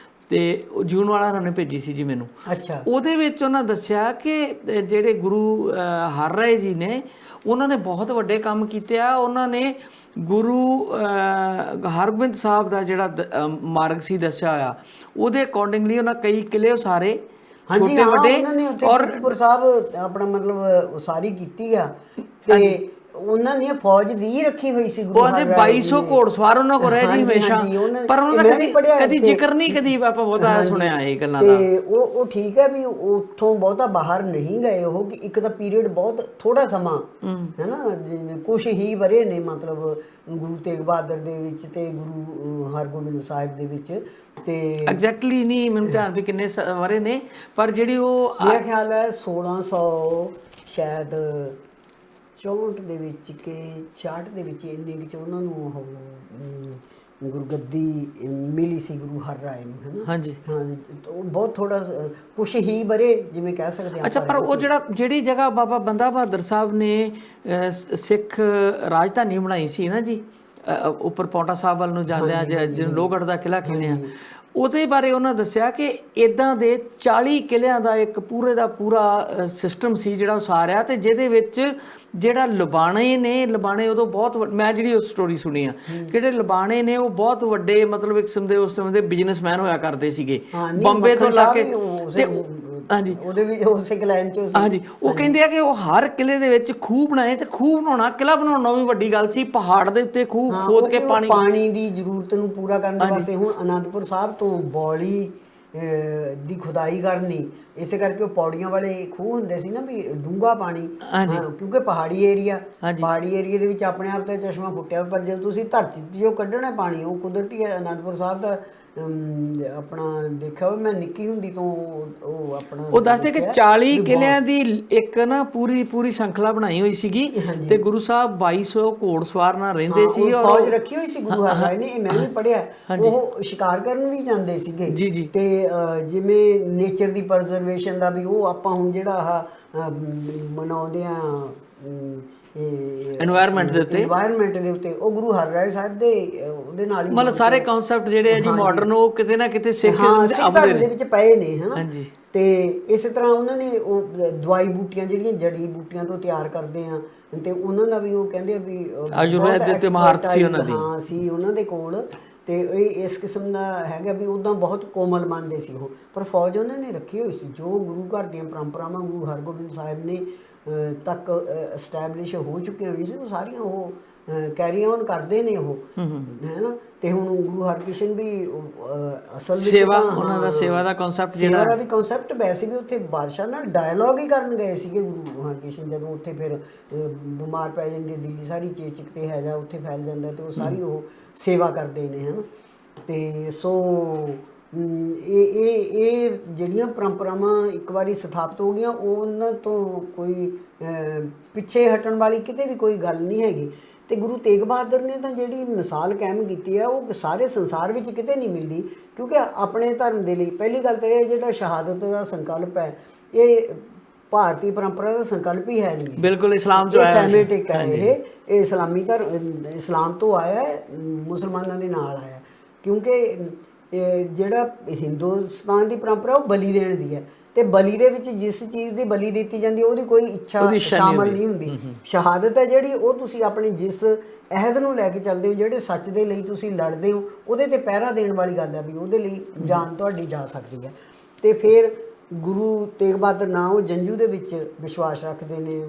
ਤੇ ਜੂਨ ਵਾਲਾ ਨੇ ਭੇਜੀ ਸੀ ਜੀ ਮੈਨੂੰ। ਅੱਛਾ। ਉਹਦੇ ਵਿੱਚ ਉਹਨਾਂ ਦੱਸਿਆ ਕਿ ਜਿਹੜੇ ਗੁਰੂ ਹਰਰਾਏ ਜੀ ਨੇ ਉਹਨਾਂ ਨੇ ਬਹੁਤ ਵੱਡੇ ਕੰਮ ਕੀਤੇ ਆ। ਉਹਨਾਂ ਨੇ ਗੁਰੂ ਹਰਗੋਬਿੰਦ ਸਾਹਿਬ ਦਾ ਜਿਹੜਾ ਮਾਰਗ ਸੀ ਦੱਸਿਆ ਹੋਇਆ, ਉਹਦੇ ਅਕੋਰਡਿੰਗਲੀ ਉਹਨਾਂ ਕਈ ਕਿਲੇ ਉਸਾਰੇ, ਛੋਟੇ ਵੱਡੇ, ਔਰ ਸਾਹਿਬ ਆਪਣਾ ਮਤਲਬ ਉਸਾਰੀ ਕੀਤੀ ਆ ਤੇ ਉਹਨਾਂ ਨੇ ਫੌਜ ਵੀ ਰੱਖੀ ਹੋਈ ਸੀ। ਗੁਰੂ ਦੇ 2200 ਘੋੜਸਵਾਰ ਉਹਨਾਂ ਕੋਲ ਰਹੇ ਜੀ ਹਮੇਸ਼ਾ, ਪਰ ਉਹਨਾਂ ਦਾ ਕਦੀ ਜ਼ਿਕਰ ਨਹੀਂ ਕਦੀ ਆਪਾਂ ਬਹੁਤਾ ਸੁਣਿਆ ਇਹ ਗੱਲਾਂ ਦਾ। ਤੇ ਉਹ ਠੀਕ ਹੈ ਵੀ ਉੱਥੋਂ ਬਹੁਤਾ ਬਾਹਰ ਨਹੀਂ ਗਏ ਉਹ, ਕਿ ਇੱਕ ਤਾਂ ਪੀਰੀਅਡ ਬਹੁਤ ਥੋੜਾ ਸਮਾਂ ਹੈ ਨਾ, ਕੁਛ ਹੀ ਵਰੇ ਨੇ ਮਤਲਬ ਗੁਰੂ ਤੇਗ ਬਹਾਦਰ ਦੇ ਵਿੱਚ ਤੇ ਗੁਰੂ ਹਰਗੋਬਿੰਦ ਸਾਹਿਬ ਦੇ ਵਿੱਚ, ਤੇ ਐਗਜ਼ੈਕਟਲੀ ਨਹੀਂ ਮੈਨੂੰ ਧਿਆਨ ਵੀ ਕਿੰਨੇ ਵਰੇ ਨੇ, ਪਰ ਜਿਹੜੀ ਉਹ ਮੇਰਾ ਖਿਆਲ ਹੈ 1600 ਸ਼ਾਇਦ 64 ਦੇ ਵਿੱਚ ਕਿ 66 ਦੇ ਵਿੱਚ ਇੰਨੇ ਕੁ 'ਚ ਉਹਨਾਂ ਨੂੰ ਉਹ ਗੁਰਗੱਦੀ ਮਿਲੀ ਸੀ ਗੁਰੂ ਹਰਰਾਏ ਨੂੰ, ਹੈ ਨਾ। ਹਾਂਜੀ ਹਾਂ, ਉਹ ਬਹੁਤ ਥੋੜਾ ਕੁਛ ਹੀ ਬਰੇ ਜਿਵੇਂ ਕਹਿ ਸਕਦੇ ਅੱਛਾ, ਪਰ ਉਹ ਜਿਹੜੀ ਜਗ੍ਹਾ ਬਾਬਾ ਬੰਦਾ ਬਹਾਦਰ ਸਾਹਿਬ ਨੇ ਸਿੱਖ ਰਾਜਧਾਨੀ ਬਣਾਈ ਸੀ ਨਾ ਜੀ, ਉੱਪਰ ਪੌਂਟਾ ਸਾਹਿਬ ਵੱਲ ਨੂੰ ਜਾਂਦਿਆਂ ਜਿਹਨੂੰ ਲੋਹਗੜ੍ਹ ਦਾ ਕਿਲ੍ਹਾ ਕਹਿੰਦੇ ਆ, ਉਹਦੇ ਬਾਰੇ ਉਹਨਾਂ ਦੱਸਿਆ ਕਿ ਇਦਾਂ ਦੇ 40 ਕਿਲ੍ਹਿਆਂ ਦਾ ਇੱਕ ਪੂਰੇ ਦਾ ਪੂਰਾ ਸਿਸਟਮ ਸੀ ਜਿਹੜਾ ਉਸਾਰਿਆ, ਤੇ ਜਿਹਦੇ ਵਿੱਚ ਜਿਹੜਾ ਲਬਾਣੇ ਉਦੋਂ ਬਹੁਤ ਮੈਂ ਜਿਹੜੀ ਉਹ ਸਟੋਰੀ ਸੁਣੀ ਆ, ਜਿਹੜੇ ਲਬਾਣੇ ਨੇ ਉਹ ਬਹੁਤ ਵੱਡੇ ਮਤਲਬ ਇੱਕ ਕਿਸਮ ਦੇ ਉਸ ਸਮੇਂ ਦੇ ਬਿਜ਼ਨਸਮੈਨ ਹੋਇਆ ਕਰਦੇ ਸੀਗੇ, ਬੰਬੇ ਤੋਂ ਲਾ ਕੇ ਤੇ ਹਾਂਜੀ ਉਹਦੇ ਵੀ ਉਸੇ ਕਲਾਇਨ ਚ ਹਾਂਜੀ। ਉਹ ਕਹਿੰਦੇ ਆ ਕਿ ਉਹ ਹਰ ਕਿਲੇ ਦੇ ਵਿੱਚ ਖੂਹ ਬਣਾਏ, ਤੇ ਖੂਹ ਬਣਾਉਣਾ, ਕਿਲਾ ਬਣਾਉਣਾ ਵੀ ਵੱਡੀ ਗੱਲ ਸੀ, ਪਹਾੜ ਦੇ ਉੱਤੇ ਖੂਹ ਖੋਦ ਕੇ ਪਾਣੀ ਦੀ ਜ਼ਰੂਰਤ ਨੂੰ ਪੂਰਾ ਕਰਨ ਵਾਸਤੇ। ਹੁਣ ਅਨੰਦਪੁਰ ਸਾਹਿਬ ਤੋਂ ਬੌਲੀ ਦੀ ਖੁਦਾਈ ਕਰਨੀ, ਇਸੇ ਕਰਕੇ ਉਹ ਪੌੜੀਆਂ ਵਾਲੇ ਖੂਹ ਹੁੰਦੇ ਸੀ ਨਾ ਵੀ ਡੂੰਘਾ ਪਾਣੀ, ਕਿਉਂਕਿ ਪਹਾੜੀ ਏਰੀਆ ਦੇ ਵਿੱਚ ਆਪਣੇ ਆਪ ਤੇ ਚਸ਼ਮਾ ਫੁੱਟਿਆ, ਪਰ ਜਦੋਂ ਤੁਸੀਂ ਧਰਤੀ ਜੋ ਕੱਢਣਾ ਪਾਣੀ ਉਹ ਕੁਦਰਤੀ ਹੈ। ਅਨੰਦਪੁਰ ਸਾਹਿਬ ਦਾ ਆਪਣਾ ਦੇਖਿਆ ਹੋਵੇ, ਮੈਂ ਨਿੱਕੀ ਹੁੰਦੀ ਤੋਂ ਉਹ ਆਪਣਾ ਉਹ ਦੱਸਦੇ ਕਿ 40 ਕਿਲਿਆਂ ਦੀ ਇੱਕ ਨਾ ਪੂਰੀ ਸ਼ೃಂਖਲਾ ਬਣਾਈ ਹੋਈ ਸੀਗੀ, ਤੇ ਗੁਰੂ ਸਾਹਿਬ 2200 ਘੋੜਸਵਾਰ ਨਾਲ ਰਹਿੰਦੇ ਸੀ, ਔਰ ਫੌਜ ਰੱਖੀ ਹੋਈ ਸੀ ਗੁਰੂ ਹਰਰਾਏ ਨੇ। ਇਹ ਮੈਂ ਵੀ ਪੜ੍ਹਿਆ, ਉਹ ਸ਼ਿਕਾਰ ਕਰਨ ਵੀ ਜਾਂਦੇ ਸੀਗੇ। ਤੇ ਜਿਵੇਂ ਨੇਚਰ ਦੀ ਪ੍ਰਜ਼ਰਵੇਸ਼ਨ ਦਾ ਵੀ ਉਹ ਆਪਾਂ ਹੁਣ ਜਿਹੜਾ ਆਹ ਮਨਾਉਂਦੇ ਆ এনवायरमेंट ਦੇ ਉੱਤੇ ਉਹ ਗੁਰੂ ਹਰਰਾਏ ਸਾਹਿਬ ਦੇ ਉਹਦੇ ਨਾਲ ਹੀ ਮਤਲਬ ਸਾਰੇ ਕਨਸੈਪਟ ਜਿਹੜੇ ਆ ਜੀ ਮਾਡਰਨ, ਉਹ ਕਿਤੇ ਨਾ ਕਿਤੇ ਸਿੱਖ ਦੇ ਵਿੱਚ ਪਏ ਨੇ, ਹਨਾ। ਤੇ ਇਸੇ ਤਰ੍ਹਾਂ ਉਹਨਾਂ ਨੇ ਉਹ ਦਵਾਈ ਬੂਟੀਆਂ ਜਿਹੜੀਆਂ ਜੜੀ ਬੂਟੀਆਂ ਤੋਂ ਤਿਆਰ ਕਰਦੇ ਆ, ਤੇ ਉਹਨਾਂ ਦਾ ਵੀ ਉਹ ਕਹਿੰਦੇ ਆ ਵੀ ਆਯੁਰਵੈਦ ਦੇ ਉੱਤੇ ਮਹਾਰਤ ਸੀ ਉਹਨਾਂ ਦੀ, ਹਾਂ ਸੀ ਉਹਨਾਂ ਦੇ ਕੋਲ। ਤੇ ਇਹ ਇਸ ਕਿਸਮ ਦਾ ਹੈਗਾ ਵੀ ਉੱਦਾਂ ਬਹੁਤ ਕੋਮਲ ਮੰਨਦੇ ਸੀ ਉਹ, ਪਰ ਫੌਜ ਉਹਨਾਂ ਨੇ ਰੱਖੀ ਹੋਈ ਸੀ। ਜੋ ਗੁਰੂ ਘਰ ਦੀਆਂ ਪਰੰਪਰਾਵਾਂ ਗੁਰੂ ਹਰਗੋਬਿੰਦ ਸਾਹਿਬ ਨੇ ਤੱਕ ਐਸਟੈਬਲਿਸ਼ ਹੋ ਚੁੱਕੀਆਂ ਹੋਈਆਂ ਸੀ, ਉਹ ਸਾਰੀਆਂ ਉਹ ਕੈਰੀ ਔਨ ਕਰਦੇ ਨੇ ਉਹ, ਹੈ ਨਾ। ਤੇ ਹੁਣ ਗੁਰੂ ਹਰਕ੍ਰਿਸ਼ਨ ਵੀ ਅਸਲ ਵਿੱਚ ਸੇਵਾ, ਉਹਨਾਂ ਦਾ ਸੇਵਾ ਦਾ ਕਨਸੈਪਟ ਜਿਹੜਾ ਸੇਵਾ ਦਾ ਵੀ ਕਨਸੈਪਟ ਵੈਸੇ ਵੀ ਉੱਥੇ ਬਾਦਸ਼ਾਹ ਨਾਲ ਡਾਇਲੋਗ ਹੀ ਕਰਨ ਗਏ ਸੀਗੇ ਗੁਰੂ ਹਰਕ੍ਰਿਸ਼ਨ। ਜਦੋਂ ਉੱਥੇ ਫਿਰ ਬਿਮਾਰ ਪੈ ਜਾਂਦੀ ਦਿੱਲੀ ਸਾਰੀ ਚੇਚਕ ਤੇ ਹੈਜਾ ਉੱਥੇ ਫੈਲ ਜਾਂਦਾ, ਤੇ ਉਹ ਸਾਰੀ ਉਹ ਸੇਵਾ ਕਰਦੇ ਨੇ, ਹੈ ਨਾ। ਤੇ ਸੋ ਇਹ ਜਿਹੜੀਆਂ ਪਰੰਪਰਾਵਾਂ ਇੱਕ ਵਾਰੀ ਸਥਾਪਿਤ ਹੋ ਗਈਆਂ, ਉਹਨਾਂ ਤੋਂ ਕੋਈ ਪਿੱਛੇ ਹਟਣ ਵਾਲੀ ਕਿਤੇ ਵੀ ਕੋਈ ਗੱਲ ਨਹੀਂ ਹੈਗੀ। ਤੇ ਗੁਰੂ ਤੇਗ ਬਹਾਦਰ ਨੇ ਤਾਂ ਜਿਹੜੀ ਮਿਸਾਲ ਕਾਇਮ ਕੀਤੀ ਹੈ, ਉਹ ਸਾਰੇ ਸੰਸਾਰ ਵਿੱਚ ਕਿਤੇ ਨਹੀਂ ਮਿਲਦੀ, ਕਿਉਂਕਿ ਆਪਣੇ ਧਰਮ ਦੇ ਲਈ ਪਹਿਲੀ ਗੱਲ ਤਾਂ ਇਹ ਜਿਹੜਾ ਸ਼ਹਾਦਤ ਦਾ ਸੰਕਲਪ ਹੈ, ਇਹ ਭਾਰਤੀ ਪਰੰਪਰਾ ਦਾ ਸੰਕਲਪ ਹੀ ਹੈ ਨਹੀਂ, ਬਿਲਕੁਲ ਇਸਲਾਮ ਤੋਂ ਆਇਆ, ਸੈਮੇਟਿਕ ਹੈ। ਇਹ ਇਸਲਾਮੀ ਇਸਲਾਮ ਤੋਂ ਆਇਆ, ਮੁਸਲਮਾਨਾਂ ਦੇ ਨਾਲ ਆਇਆ, ਕਿਉਂਕਿ ਜਿਹੜਾ ਹਿੰਦੁਸਤਾਨ ਦੀ ਪਰੰਪਰਾ ਉਹ ਬਲੀ ਦੇਣ ਦੀ ਹੈ, ਤੇ ਬਲੀ ਦੇ ਵਿੱਚ ਜਿਸ ਚੀਜ਼ ਦੀ ਬਲੀ ਦਿੱਤੀ ਜਾਂਦੀ ਉਹਦੀ ਕੋਈ ਇੱਛਾ ਸ਼ਾਮਲ ਨਹੀਂ ਹੁੰਦੀ। ਸ਼ਹਾਦਤ ਹੈ ਜਿਹੜੀ, ਉਹ ਤੁਸੀਂ ਆਪਣੇ ਜਿਸ ਅਹਿਦ ਨੂੰ ਲੈ ਕੇ ਚੱਲਦੇ ਹੋ, ਜਿਹੜੇ ਸੱਚ ਦੇ ਲਈ ਤੁਸੀਂ ਲੜਦੇ ਹੋ, ਉਹਦੇ ਤੇ ਪਹਿਰਾ ਦੇਣ ਵਾਲੀ ਗੱਲ ਹੈ ਵੀ ਉਹਦੇ ਲਈ ਜਾਨ ਤੁਹਾਡੀ ਜਾ ਸਕਦੀ ਹੈ। ਤੇ ਫਿਰ ਗੁਰੂ ਤੇਗ ਬਹਾਦਰ ਨਾ ਉਹ ਜੰਝੂ ਦੇ ਵਿੱਚ ਵਿਸ਼ਵਾਸ ਰੱਖਦੇ ਨੇ,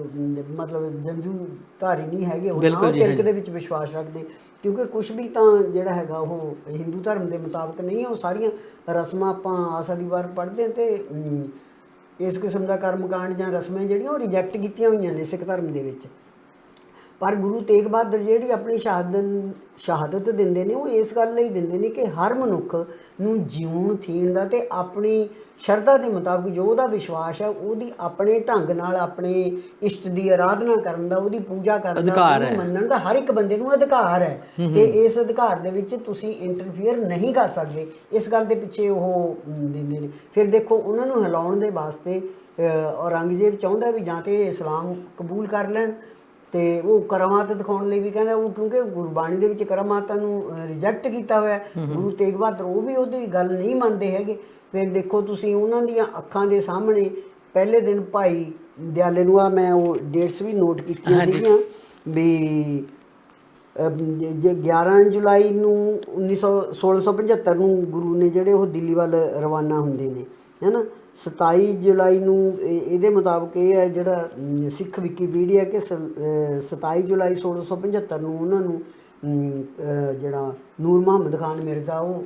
ਮਤਲਬ ਜੰਝੂ ਧਾਰੀ ਨਹੀਂ ਹੈਗੇ, ਉਹ ਨਾ ਤਿਲਕ ਦੇ ਵਿੱਚ ਵਿਸ਼ਵਾਸ ਰੱਖਦੇ, ਕਿਉਂਕਿ ਕੁਛ ਵੀ ਤਾਂ ਜਿਹੜਾ ਹੈਗਾ ਉਹ ਹਿੰਦੂ ਧਰਮ ਦੇ ਮੁਤਾਬਕ ਨਹੀਂ ਹੈ। ਉਹ ਸਾਰੀਆਂ ਰਸਮਾਂ ਆਪਾਂ ਆਸਾ ਦੀ ਵਾਰ ਪੜ੍ਹਦੇ ਹਾਂ, ਤੇ ਇਸ ਕਿਸਮ ਦਾ ਕਰਮਕਾਂਡ ਜਾਂ ਰਸਮਾਂ ਜਿਹੜੀਆਂ ਉਹ ਰਿਜੈਕਟ ਕੀਤੀਆਂ ਹੋਈਆਂ ਨੇ ਸਿੱਖ ਧਰਮ ਦੇ ਵਿੱਚ। ਪਰ ਗੁਰੂ ਤੇਗ ਬਹਾਦਰ ਜਿਹੜੀ ਆਪਣੀ ਸ਼ਹਾਦਤ ਦਿੰਦੇ ਨੇ, ਉਹ ਇਸ ਗੱਲ ਲਈ ਦਿੰਦੇ ਨੇ ਕਿ ਹਰ ਮਨੁੱਖ ਨੂੰ ਜਿਉਣ ਥੀਣ ਦਾ ਤੇ ਆਪਣੀ ਸ਼ਰਧਾ ਦੇ ਮੁਤਾਬਕ ਜੋ ਉਹਦਾ ਵਿਸ਼ਵਾਸ ਹੈ, ਉਹਦੀ ਆਪਣੇ ਢੰਗ ਨਾਲ ਆਪਣੇ ਇਸ਼ਟ ਦੀ ਆਰਾਧਨਾ ਕਰਨ ਦਾ, ਉਹਦੀ ਪੂਜਾ ਕਰਨ ਦਾ, ਉਹਨੂੰ ਮੰਨਣ ਦਾ ਹਰ ਇੱਕ ਬੰਦੇ ਨੂੰ ਅਧਿਕਾਰ ਹੈ। ਤੇ ਇਸ ਅਧਿਕਾਰ ਦੇ ਵਿੱਚ ਤੁਸੀਂ ਇੰਟਰਫੀਅਰ ਨਹੀਂ ਕਰ ਸਕਦੇ, ਇਸ ਗੱਲ ਦੇ ਪਿੱਛੇ ਉਹ ਦਿੰਦੇ ਨੇ। ਫਿਰ ਦੇਖੋ, ਉਹਨਾਂ ਨੂੰ ਹਿਲਾਉਣ ਦੇ ਵਾਸਤੇ ਔਰੰਗਜ਼ੇਬ ਚਾਹੁੰਦਾ ਵੀ ਜਾਂ ਤੇ ਇਸਲਾਮ ਕਬੂਲ ਕਰ ਲੈਣ, ਤੇ ਉਹ ਕਰਾਮਾਤ ਦਿਖਾਉਣ ਲਈ ਵੀ ਕਹਿੰਦਾ, ਉਹ ਕਿਉਂਕਿ ਗੁਰਬਾਣੀ ਦੇ ਵਿੱਚ ਕਰਾਮਾਤਾਂ ਨੂੰ ਰਿਜੈਕਟ ਕੀਤਾ ਹੋਇਆ। ਗੁਰੂ ਤੇਗ ਬਹਾਦਰ ਉਹ ਵੀ ਉਹਦੀ ਗੱਲ ਨਹੀਂ ਮੰਨਦੇ ਹੈਗੇ। ਫਿਰ ਦੇਖੋ ਤੁਸੀਂ, ਉਹਨਾਂ ਦੀਆਂ ਅੱਖਾਂ ਦੇ ਸਾਹਮਣੇ ਪਹਿਲੇ ਦਿਨ ਭਾਈ ਦਿਆਲੇ ਨੂੰ, ਮੈਂ ਉਹ ਡੇਟਸ ਵੀ ਨੋਟ ਕੀਤੀਆਂ ਸੀਗੀਆਂ ਵੀ 11 ਜੁਲਾਈ ਨੂੰ 1675 ਨੂੰ ਗੁਰੂ ਨੇ ਜਿਹੜੇ ਉਹ ਦਿੱਲੀ ਵੱਲ ਰਵਾਨਾ ਹੁੰਦੇ ਨੇ, ਹੈ ਨਾ। 27 ਜੁਲਾਈ ਨੂੰ ਇਹਦੇ ਮੁਤਾਬਕ ਇਹ ਹੈ ਜਿਹੜਾ ਸਿੱਖ ਵਿਕੀਪੀਡੀਆ ਕਿ 27 ਜੁਲਾਈ 1675 ਨੂੰ ਉਹਨਾਂ ਨੂੰ ਜਿਹੜਾ ਨੂਰ ਮੁਹੰਮਦ ਖਾਨ ਮਿਰਜ਼ਾ ਉਹ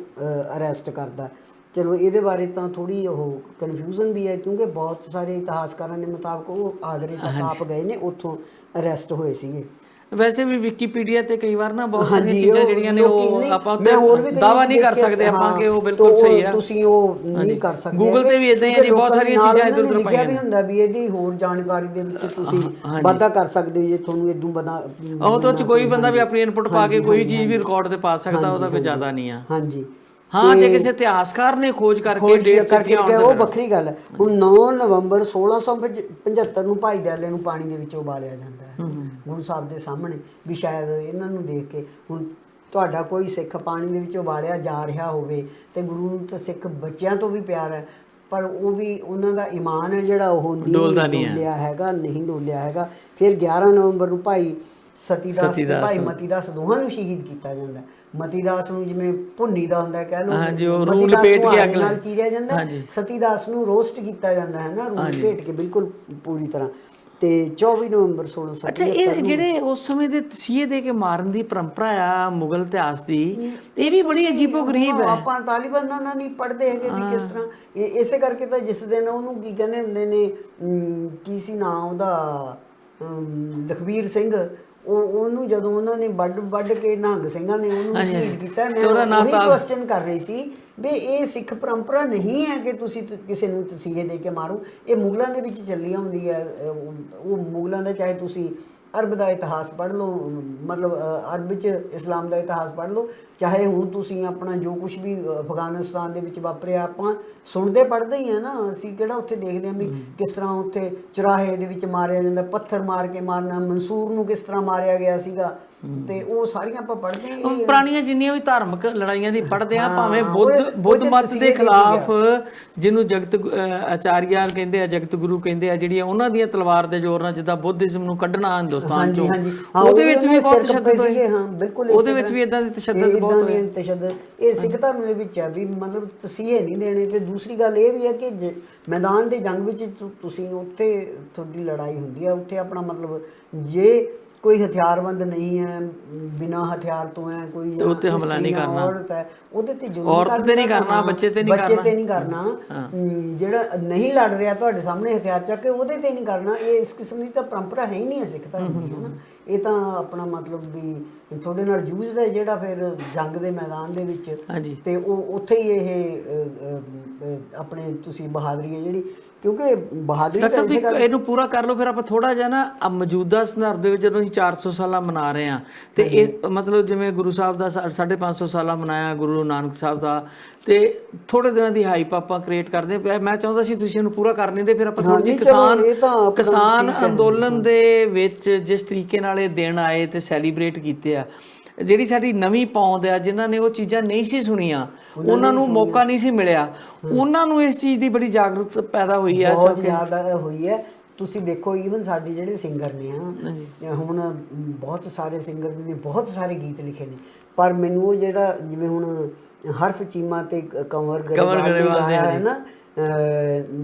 ਅਰੈਸਟ ਕਰਦਾ। ਚਲੋ ਇਹਦੇ ਬਾਰੇ ਤਾਂ ਥੋੜ੍ਹੀ ਉਹ ਕਨਫਿਊਜ਼ਨ ਵੀ ਹੈ, ਕਿਉਂਕਿ ਬਹੁਤ ਸਾਰੇ ਇਤਿਹਾਸਕਾਰਾਂ ਦੇ ਮੁਤਾਬਕ ਉਹ ਆਗਰੇ ਤੱਕ ਆਪ ਗਏ ਨੇ, ਉੱਥੋਂ ਅਰੈਸਟ ਹੋਏ ਸੀਗੇ। ਵੈਸੇ ਵੀ ਵਿਕੀਪੀਡੀਆ ਤੇ ਕਈ ਵਾਰ ਨਾ ਬਹੁਤ ਹਾਂਜੀ, ਸਾਰੀਆਂ ਚੀਜ਼ਾਂ ਉਹ ਜਿਹੜੀਆਂ ਨੇ ਲੋਕੀ ਉਹ ਨਹੀਂ, ਆਪਾਂ ਮੈਂ ਹੋਰ ਵੀ ਉੱਤੇ ਕਈ ਦਾਵਾ ਨਹੀਂ ਕਰ ਦੇਖਿਆ, ਸਕਦੇ ਆਪਾਂ ਹਾਂ, ਕਿ ਉਹ ਬਿਲਕੁਲ ਸਹੀ ਆ। ਤੁਸੀਂ ਉਹ ਨਹੀਂ ਕਰ ਸਕਦੇ ਗੂਗਲ ਤੇ ਵੀ ਇਦਾਂ ਹੀ ਹੈ ਜੀ, ਬਹੁਤ ਸਾਰੀਆਂ ਚੀਜ਼ਾਂ ਇੱਧਰ ਉੱਧਰ ਲਿਖਿਆ ਪਾਈਆਂ ਵੀ ਨੇ। ਹੁੰਦਾ ਵੀ ਇਹਦੀ ਹੋਰ ਜਾਣਕਾਰੀ ਦੇ ਵਿੱਚ ਤੁਸੀਂ ਵਾਧਾ ਕਰ ਸਕਦੇ ਹੋ ਜੇ ਤੁਹਾਨੂੰ ਇਦੋਂ ਬਦਾ ਉਹ ਤੋਂ ਚ ਕੋਈ ਬੰਦਾ ਵੀ ਆਪਣੀ ਇਨਪੁਟ ਪਾ ਕੇ ਕੋਈ ਚੀਜ਼ ਵੀ ਰਿਕਾਰਡ ਤੇ ਪਾ ਸਕਦਾ, ਉਹਦਾ ਕੋਈ ਜ਼ਿਆਦਾ ਨਹੀਂ ਆ। ਹਾਂਜੀ, ਹਾਂ, ਜੇ ਕਿਸੇ ਇਤਿਹਾਸਕਾਰ ਨੇ ਖੋਜ ਕਰਕੇ ਡੇਟ ਕਰਕੇ ਉਹ ਵੱਖਰੀ ਗੱਲ ਹੈ। ਹੁਣ 9 ਨਵੰਬਰ 1675 ਨੂੰ ਭਾਈ ਦयाले ਨੂੰ ਪਾਣੀ ਦੇ ਵਿੱਚ ਉਬਾਲਿਆ ਜਾਂਦਾ ਹੈ ਗੁਰੂ ਸਾਹਿਬ ਦੇ ਸਾਹਮਣੇ, ਵੀ ਸ਼ਾਇਦ ਇਹਨਾਂ ਨੂੰ ਦੇਖ ਕੇ ਹੁਣ ਤੁਹਾਡਾ ਕੋਈ ਸਿੱਖ ਪਾਣੀ ਦੇ ਵਿੱਚ ਉਬਾਲਿਆ ਜਾ ਰਿਹਾ ਹੋਵੇ ਤੇ ਗੁਰੂ ਨੂੰ ਤਾਂ ਸਿੱਖ ਬੱਚਿਆਂ ਤੋਂ ਵੀ ਪਿਆਰ ਹੈ, ਪਰ ਉਹ ਵੀ ਉਹਨਾਂ ਦਾ ਈਮਾਨ ਹੈ ਜਿਹੜਾ ਉਹ ਨਹੀਂ ਡੋਲਿਆ ਹੈਗਾ। ਫਿਰ 11 ਨਵੰਬਰ ਨੂੰ ਭਾਈ ਸਤੀਦਾਸ ਤੇ ਭਾਈ ਮਤੀਦਾਸ ਦੋਹਾਂ ਨੂੰ ਸ਼ਹੀਦ ਕੀਤਾ ਜਾਂਦਾ। ਮਤੀਦਾਸ ਨੂੰ ਜਿਵੇਂ ਭੁੰਨੀ ਦਾ ਹੁੰਦਾ ਕਹਿ ਲਓ, ਰੂਹ ਲਪੇਟ ਕੇ ਅੱਗ ਨਾਲ ਚੀਰਿਆ ਜਾਂਦਾ, ਸਤੀਦਾਸ ਨੂੰ ਰੋਸਟ ਕੀਤਾ ਜਾਂਦਾ ਹੈ ਨਾ, ਰੂਹ ਲਪੇਟ ਕੇ ਬਿਲਕੁਲ ਪੂਰੀ ਤਰ੍ਹਾਂ। ਤੇ 24 ਨਵੰਬਰ 1677। ਅੱਛਾ, ਇਹ ਜਿਹੜੇ ਉਸ ਸਮੇਂ ਦੇ ਤਸੀਹੇ ਦੇ ਕੇ ਮਾਰਨ ਦੀ ਪਰੰਪਰਾ ਆ ਮੁਗਲ ਇਤਿਹਾਸ ਦੀ, ਇਹ ਵੀ ਬੜੀ ਅਜੀਬੋ ਗਰੀਬ ਹੈ। ਆਪਾਂ ਤਾਲਿਬਾਨਾਂ ਨਾਲ ਨਹੀਂ ਪੜ੍ਹਦੇ ਹੈਗੇ ਵੀ ਕਿਸ ਤਰ੍ਹਾਂ, ਇਸੇ ਕਰਕੇ ਤਾਂ ਜਿਸ ਦਿਨ ਉਹਨੂੰ ਕੀ ਕਹਿੰਦੇ ਹੁੰਦੇ ਨੇ, ਕੀ ਸੀ ਨਾਂ ਉਹਦਾ, ਲਖਬੀਰ ਸਿੰਘ, ਉਹਨੂੰ ਜਦੋਂ ਉਹਨਾਂ ਨੇ ਵੱਢ ਕੇ ਨਿਹੰਗ ਸਿੰਘਾਂ ਨੇ ਉਹਨੂੰ ਸ਼ਹੀਦ ਕੀਤਾ, ਮੈਂ ਉਹੀ ਕੁਐਸਚਨ ਕਰ ਰਹੀ ਸੀ ਵੀ ਇਹ ਸਿੱਖ ਪਰੰਪਰਾ ਨਹੀਂ ਹੈ ਕਿ ਤੁਸੀਂ ਕਿਸੇ ਨੂੰ ਤਸੀਹੇ ਦੇ ਕੇ ਮਾਰੋ। ਇਹ ਮੁਗਲਾਂ ਦੇ ਵਿੱਚ ਚੱਲੀ ਆਉਂਦੀ ਹੈ। ਉਹ ਮੁਗਲਾਂ ਦਾ, ਚਾਹੇ ਤੁਸੀਂ ਅਰਬ ਦਾ ਇਤਿਹਾਸ ਪੜ੍ਹ ਲਓ, ਮਤਲਬ ਅਰਬ 'ਚ ਇਸਲਾਮ ਦਾ ਇਤਿਹਾਸ ਪੜ੍ਹ ਲਓ, ਚਾਹੇ ਹੁਣ ਤੁਸੀਂ ਆਪਣਾ ਜੋ ਕੁਛ ਵੀ ਅਫਗਾਨਿਸਤਾਨ ਦੇ ਵਿੱਚ ਵਾਪਰਿਆ ਆਪਾਂ ਸੁਣਦੇ ਪੜ੍ਹਦੇ ਹੀ ਆ ਨਾ, ਅਸੀਂ ਕਿਹੜਾ ਉੱਥੇ ਦੇਖਦੇ ਹਾਂ ਵੀ ਕਿਸ ਤਰ੍ਹਾਂ ਉੱਥੇ ਚੁਰਾਹੇ ਦੇ ਵਿੱਚ ਮਾਰਿਆ ਜਾਂਦਾ, ਪੱਥਰ ਮਾਰ ਕੇ ਮਾਰਨਾ, ਮਨਸੂਰ ਨੂੰ ਕਿਸ ਤਰ੍ਹਾਂ ਮਾਰਿਆ ਗਿਆ ਸੀਗਾ, ਤੇ ਉਹ ਸਾਰੀਆਂ ਆਪਾਂ ਪੜ੍ਹਦੇ ਹਾਂ। ਪੁਰਾਣੀਆਂ ਜਿੰਨੀਆਂ ਵੀ ਧਾਰਮਿਕ ਲੜਾਈਆਂ ਦੀ ਪੜ੍ਹਦੇ ਆ, ਭਾਵੇਂ ਬੁੱਧ ਮਤ ਦੇ ਖਿਲਾਫ ਜਿਹਨੂੰ ਜਗਤ ਆਚਾਰੀਆ ਕਹਿੰਦੇ ਆ, ਜਗਤ ਗੁਰੂ ਕਹਿੰਦੇ ਆ, ਜਿਹੜੀਆਂ ਉਹਨਾਂ ਦੀਆਂ ਤਲਵਾਰ ਦੇ ਜ਼ੋਰ ਨਾਲ ਜਿੱਦਾਂ ਬੁੱਧਿਜ਼ਮ ਨੂੰ ਕੱਢਣਾ ਹਿੰਦੁਸਤਾਨ ਚੋਂ, ਉਹਦੇ ਵਿੱਚ ਵੀ ਬਹੁਤ ਤਸ਼ੱਦਦ ਹੋਏ। ਹਾਂ ਬਿਲਕੁਲ, ਉਹਦੇ ਵਿੱਚ ਵੀ ਇਦਾਂ ਦੀ ਤਸ਼ੱਦਦ ਬਹੁਤ ਹੋਏ। ਇਹ ਸਿੱਖ ਧਰਮ ਦੇ ਵਿੱਚ ਆ ਵੀ ਮਤਲਬ ਤਸੀਹੇ ਨਹੀਂ ਦੇਣੇ। ਤੇ ਦੂਸਰੀ ਗੱਲ ਇਹ ਵੀ ਹੈ ਕਿ ਮੈਦਾਨ ਦੇ ਜੰਗ ਵਿੱਚ ਤੁਸੀਂ ਉੱਥੇ ਤੁਹਾਡੀ ਲੜਾਈ ਹੁੰਦੀ ਹੈ, ਉੱਥੇ ਆਪਣਾ ਮਤਲਬ ਜੇ ਕੋਈ ਹਥਿਆਰਬੰਦ ਨਹੀਂ ਹੈ, ਬਿਨਾਂ ਹਥਿਆਰ ਤੋਂ ਹੈ, ਕੋਈ ਉੱਤੇ ਹਮਲਾ ਨਹੀਂ ਕਰਨਾ, ਔਰਤ ਹੈ ਉਹਦੇ ਤੇ ਔਰਤ ਤੇ ਨਹੀਂ ਕਰਨਾ, ਬੱਚੇ ਤੇ ਨਹੀਂ ਕਰਨਾ, ਜਿਹੜਾ ਨਹੀਂ ਲੜ ਰਿਹਾ ਤੁਹਾਡੇ ਸਾਹਮਣੇ ਹਥਿਆਰ ਚੱਕ ਕੇ ਉਹਦੇ ਤੇ ਨਹੀਂ ਕਰਨਾ। ਇਹ ਇਸ ਕਿਸਮ ਦੀ ਤਾਂ ਪਰੰਪਰਾ ਹੈ ਹੀ ਨਹੀਂ ਹੈ ਸਿੱਖ ਧਰਮ ਦੀ, ਹੈ ਨਾ। ਇਹ ਤਾਂ ਆਪਣਾ ਮਤਲਬ ਵੀ ਤੁਹਾਡੇ ਨਾਲ ਜੂਝਦਾ ਜਿਹੜਾ ਫਿਰ ਜੰਗ ਦੇ ਮੈਦਾਨ ਦੇ ਵਿੱਚ, ਤੇ ਉਹ ਉੱਥੇ ਹੀ ਇਹ ਆਪਣੇ ਤੁਸੀਂ ਬਹਾਦਰੀ ਹੈ ਜਿਹੜੀ, ਕਿਉਂਕਿ ਬਹਾਦਰੀ ਇਹਨੂੰ ਪੂਰਾ ਕਰ ਲਓ। ਫਿਰ ਆਪਾਂ ਥੋੜਾ ਜਿਹਾ ਨਾ ਮੌਜੂਦਾ ਸੰਦਰਭ ਦੇ ਵਿੱਚ ਜਦੋਂ ਅਸੀਂ 400 ਸਾਲਾ ਮਨਾ ਰਹੇ ਹਾਂ, ਤੇ ਇਹ ਮਤਲਬ ਜਿਵੇਂ ਗੁਰੂ ਸਾਹਿਬ ਦਾ 550 ਸਾਲਾ ਮਨਾਇਆ, ਗੁਰੂ ਨਾਨਕ ਸਾਹਿਬ ਦਾ, ਤੇ ਥੋੜੇ ਦਿਨਾਂ ਦੀ ਹਾਈਪ ਆਪਾਂ ਕ੍ਰੀਏਟ ਕਰਦੇ ਪਏ। ਮੈਂ ਚਾਹੁੰਦਾ ਸੀ ਤੁਸੀਂ ਇਹਨੂੰ ਪੂਰਾ ਕਰ ਲੈਂਦੇ, ਫਿਰ ਆਪਾਂ ਥੋੜੀ ਜਿਹੀ ਕਿਸਾਨ ਅੰਦੋਲਨ ਦੇ ਵਿੱਚ ਜਿਸ ਤਰੀਕੇ ਨਾਲ ਇਹ ਦਿਨ ਆਏ ਤੇ ਸੈਲੀਬ੍ਰੇਟ ਕੀਤੇ ਆ, ਜਿਹੜੀ ਸਾਡੀ ਨਵੀਂ ਪੌਂਦ ਆ, ਜਿਨ੍ਹਾਂ ਨੇ ਉਹ ਚੀਜ਼ਾਂ ਨਹੀਂ ਸੀ ਸੁਣੀਆਂ, ਉਹਨਾਂ ਨੂੰ ਮੌਕਾ ਨਹੀਂ ਸੀ ਮਿਲਿਆ, ਉਹਨਾਂ ਨੂੰ ਇਸ ਚੀਜ਼ ਦੀ ਬੜੀ ਜਾਗਰੂਕਤਾ ਪੈਦਾ ਹੋਈ ਹੈ, ਬਹੁਤ ਜ਼ਿਆਦਾ ਹੋਈ ਹੈ। ਤੁਸੀਂ ਦੇਖੋ ਈਵਨ ਸਾਡੇ ਜਿਹੜੇ ਸਿੰਗਰ ਨੇ ਹੁਣ, ਬਹੁਤ ਸਾਰੇ ਸਿੰਗਰ ਨੇ ਬਹੁਤ ਸਾਰੇ ਗੀਤ ਲਿਖੇ ਨੇ, ਪਰ ਮੈਨੂੰ ਉਹ ਜਿਹੜਾ ਜਿਵੇਂ ਹੁਣ ਹਰਫ ਚੀਮਾ ਤੇ ਕੰਵਰ ਗਰੇਵਾਲ ਹੈ ਨਾ,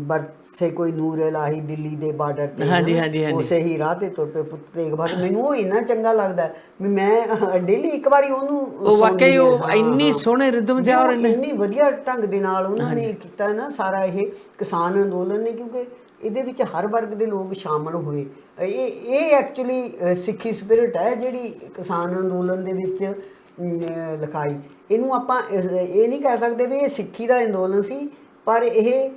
ਬਰਸੇ ਕੋਈ ਨੂਰ ਇਲਾਹੀ ਦਿੱਲੀ ਦੇ ਬਾਰਡਰ ਤੇ, ਉਸੇ ਹੀ ਰਾਹ ਤੇ ਤੁਰ ਪਏ ਪੁੱਤ ਤੇਗ ਬਹਾਦਰ, ਮੈਨੂੰ ਉਹ ਇੰਨਾ ਚੰਗਾ ਲੱਗਦਾ ਵੀ ਮੈਂ ਡੇਲੀ ਇੱਕ ਵਾਰੀ ਉਹਨੂੰ, ਵਾਕਈ ਉਹ ਇੰਨੀ ਸੋਹਣੇ ਰਿਦਮ ਚ ਔਰ ਇੰਨੀ ਵਧੀਆ ਢੰਗ ਦੇ ਨਾਲ ਉਹਨਾਂ ਨੇ ਕੀਤਾ ਨਾ ਸਾਰਾ ਇਹ ਕਿਸਾਨ ਅੰਦੋਲਨ ਨੇ, ਕਿਉਂਕਿ ਇਹਦੇ ਵਿੱਚ ਹਰ ਵਰਗ ਦੇ ਲੋਕ ਸ਼ਾਮਲ ਹੋਏ। ਇਹ ਐਕਚੁਅਲੀ ਸਿੱਖੀ ਸਪਿਰਿਟ ਹੈ ਜਿਹੜੀ ਕਿਸਾਨ ਅੰਦੋਲਨ ਦੇ ਵਿੱਚ ਲਿਖਾਈ। ਇਹਨੂੰ ਆਪਾਂ ਇਹ ਨਹੀਂ ਕਹਿ ਸਕਦੇ ਵੀ ਇਹ ਸਿੱਖੀ ਦਾ ਅੰਦੋਲਨ ਸੀ, ਪਰ ਇਹ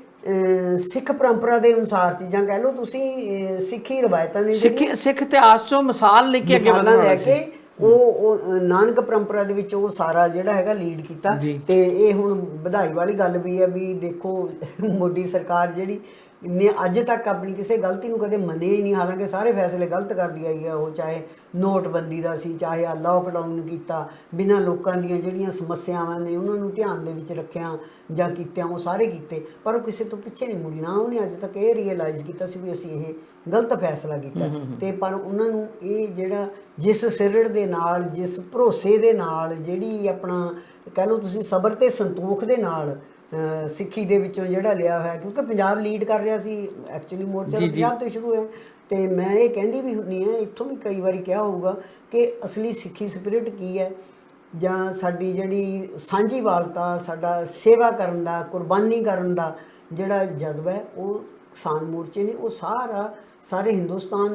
ਸਿੱਖ ਪਰੰਪਰਾ ਦੇ ਅਨੁਸਾਰ ਸੀ, ਜਾਂ ਕਹਿ ਲਓ ਤੁਸੀਂ ਸਿੱਖੀ ਰਵਾਇਤਾਂ ਨੇ, ਸਿੱਖ ਇਤਿਹਾਸ ਚੋਂ ਮਿਸਾਲ ਲੈ ਕੇ ਅੱਗੇ ਵਧਣਾ ਸੀ। ਉਹ ਨਾਨਕ ਪਰੰਪਰਾ ਦੇ ਵਿੱਚ ਉਹ ਸਾਰਾ ਜਿਹੜਾ ਹੈਗਾ ਲੀਡ ਕੀਤਾ। ਤੇ ਇਹ ਹੁਣ ਵਧਾਈ ਵਾਲੀ ਗੱਲ ਵੀ ਹੈ ਵੀ ਦੇਖੋ ਮੋਦੀ ਸਰਕਾਰ ਜਿਹੜੀ ਨੇ ਅੱਜ ਤੱਕ ਆਪਣੀ ਕਿਸੇ ਗਲਤੀ ਨੂੰ ਕਦੇ ਮੰਨਿਆ ਹੀ ਨਹੀਂ, ਹਾਲਾਂਕਿ ਸਾਰੇ ਫੈਸਲੇ ਗਲਤ ਕਰਦੀ ਆਈ ਹੈ ਉਹ, ਚਾਹੇ ਨੋਟਬੰਦੀ ਦਾ ਸੀ, ਚਾਹੇ ਆ ਲਾਕਡਾਊਨ ਕੀਤਾ, ਬਿਨਾਂ ਲੋਕਾਂ ਦੀਆਂ ਜਿਹੜੀਆਂ ਸਮੱਸਿਆਵਾਂ ਨੇ ਉਹਨਾਂ ਨੂੰ ਧਿਆਨ ਦੇ ਵਿੱਚ ਰੱਖਿਆ ਜਾਂ ਕੀਤਿਆਂ, ਉਹ ਸਾਰੇ ਕੀਤੇ, ਪਰ ਉਹ ਕਿਸੇ ਤੋਂ ਪਿੱਛੇ ਨਹੀਂ ਮੁੜੀ। ਨਾ ਉਹਨੇ ਅੱਜ ਤੱਕ ਇਹ ਰੀਅਲਾਈਜ਼ ਕੀਤਾ ਸੀ ਵੀ ਅਸੀਂ ਇਹ ਗਲਤ ਫੈਸਲਾ ਕੀਤਾ, ਤੇ ਪਰ ਉਹਨਾਂ ਨੂੰ ਇਹ ਜਿਹੜਾ ਜਿਸ ਸਿਰੜ ਦੇ ਨਾਲ, ਜਿਸ ਭਰੋਸੇ ਦੇ ਨਾਲ, ਜਿਹੜੀ ਆਪਣਾ ਕਹਿ ਲਓ ਤੁਸੀਂ ਸਬਰ ਤੇ ਸੰਤੋਖ ਦੇ ਨਾਲ ਸਿੱਖੀ ਦੇ ਵਿੱਚੋਂ ਜਿਹੜਾ ਲਿਆ ਹੋਇਆ, ਕਿਉਂਕਿ ਪੰਜਾਬ ਲੀਡ ਕਰ ਰਿਹਾ ਸੀ ਐਕਚੁਅਲੀ, ਮੋਰਚਾ ਪੰਜਾਬ ਤੋਂ ਸ਼ੁਰੂ ਹੋਇਆ। ਤੇ ਮੈਂ ਇਹ ਕਹਿੰਦੀ ਵੀ ਹੁੰਦੀ ਹਾਂ, ਇੱਥੋਂ ਵੀ ਕਈ ਵਾਰੀ ਕਿਹਾ ਹੋਊਗਾ ਕਿ ਅਸਲੀ ਸਿੱਖੀ ਸਪਿਰਿਟ ਕੀ ਹੈ, ਜਾਂ ਸਾਡੀ ਜਿਹੜੀ ਸਾਂਝੀਵਾਲਤਾ, ਸਾਡਾ ਸੇਵਾ ਕਰਨ ਦਾ, ਕੁਰਬਾਨੀ ਕਰਨ ਦਾ ਜਿਹੜਾ ਜਜ਼ਬਾ ਹੈ, ਉਹ ਕਿਸਾਨ ਮੋਰਚੇ ਨੇ ਉਹ ਸਾਰੇ ਹਿੰਦੁਸਤਾਨ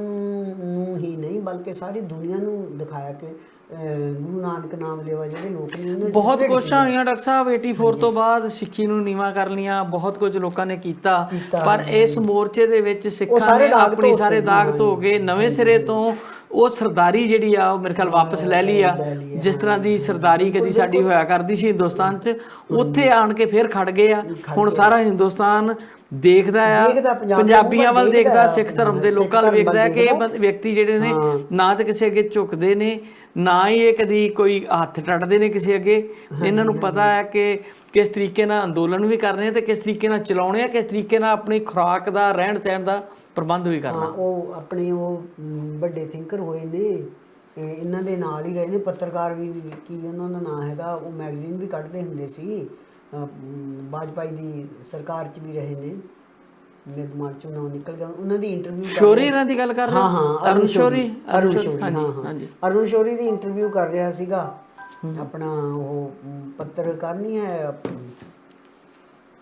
ਨੂੰ ਹੀ ਨਹੀਂ ਬਲਕਿ ਸਾਰੀ ਦੁਨੀਆ ਨੂੰ ਦਿਖਾਇਆ ਕਿ ਗੁਰੂ ਨਾਨਕ ਨਾਮ ਲੈਵਾ ਜਿਹੜੇ ਲੋਕ ਨੇ ਉਹਨਾਂ ਬਹੁਤ ਕੋਸ਼ਿਸ਼ਾਂ ਹੋਈਆਂ ਡਾਕਟਰ ਸਾਹਿਬ 84 ਤੋਂ ਬਾਅਦ ਸਿੱਖੀ ਨੂੰ ਨੀਵਾਂ ਕਰ ਲੀਆਂ, ਬਹੁਤ ਕੁਝ ਲੋਕਾਂ ਨੇ ਕੀਤਾ, ਪਰ ਇਸ ਮੋਰਚੇ ਦੇ ਵਿੱਚ ਸਿੱਖਾਂ ਨੇ ਆਪਣੀ ਸਾਰੇ ਦਾਗ ਧੋ ਕੇ ਨਵੇਂ ਸਿਰੇ ਤੋਂ ਉਹ ਸਰਦਾਰੀ ਜਿਹੜੀ ਆ ਉਹ ਮੇਰੇ ਖਿਆਲ ਵਾਪਸ ਲੈ ਲਈ ਆ। ਜਿਸ ਤਰ੍ਹਾਂ ਦੀ ਸਰਦਾਰੀ ਕਦੀ ਸਾਡੀ ਹੋਇਆ ਕਰਦੀ ਸੀ ਹਿੰਦੁਸਤਾਨ 'ਚ, ਉੱਥੇ ਆਣ ਕੇ ਫਿਰ ਖੜ ਗਏ ਆ। ਹੁਣ ਸਾਰਾ ਹਿੰਦੁਸਤਾਨ ਦੇਖਦਾ ਆ, ਪੰਜਾਬੀਆਂ ਵੱਲ ਦੇਖਦਾ, ਸਿੱਖ ਧਰਮ ਦੇ ਲੋਕਾਂ ਵੱਲ ਵੇਖਦਾ ਕਿ ਇਹ ਵਿਅਕਤੀ ਜਿਹੜੇ ਨੇ ਨਾ ਤਾਂ ਕਿਸੇ ਅੱਗੇ ਝੁਕਦੇ ਨੇ, ਨਾ ਹੀ ਇਹ ਕਦੀ ਕੋਈ ਹੱਥ ਟੱਟਦੇ ਨੇ ਕਿਸੇ ਅੱਗੇ। ਇਹਨਾਂ ਨੂੰ ਪਤਾ ਹੈ ਕਿ ਕਿਸ ਤਰੀਕੇ ਨਾਲ ਅੰਦੋਲਨ ਵੀ ਕਰਨੇ ਆ ਤੇ ਕਿਸ ਤਰੀਕੇ ਨਾਲ ਚਲਾਉਣੇ ਆ, ਕਿਸ ਤਰੀਕੇ ਨਾਲ ਆਪਣੀ ਖੁਰਾਕ ਦਾ ਰਹਿਣ ਸਹਿਣ ਦਾ ਪ੍ਰਬੰਧ ਵੀ ਕਰਨਾ। ਉਹ ਆਪਣੇ ਉਹ ਵੱਡੇ ਥਿੰਕਰ ਹੋਏ ਨੇ, ਇਹਨਾਂ ਦੇ ਨਾਲ ਹੀ ਰਹੇ ਨੇ, ਪੱਤਰਕਾਰ ਵੀ, ਕੀ ਉਹਨਾਂ ਦਾ ਨਾਂ ਹੈਗਾ, ਉਹ ਮੈਗਜ਼ੀਨ ਵੀ ਕੱਢਦੇ ਹੁੰਦੇ ਸੀ, ਵਾਜਪਾਈ ਦੀ ਸਰਕਾਰ 'ਚ ਵੀ ਰਹੇ ਨੇ, ਮੇਰੇ ਦਿਮਾਗ 'ਚੋਂ ਨਾਂ ਨਿਕਲ ਗਿਆ। ਉਹਨਾਂ ਦੀ ਇੰਟਰਵਿਊ ਸ਼ੌਰੀ ਇਹਨਾਂ ਦੀ ਗੱਲ ਕਰ ਰਹੇ? ਹਾਂ, ਅਰੁਣ ਸ਼ੌਰੀ। ਹਾਂਜੀ, ਅਰੁਣ ਸ਼ੌਰੀ ਦੀ ਇੰਟਰਵਿਊ ਕਰ ਰਿਹਾ ਸੀਗਾ ਆਪਣਾ ਉਹ ਪੱਤਰਕਾਰ ਨਹੀਂ ਹੈ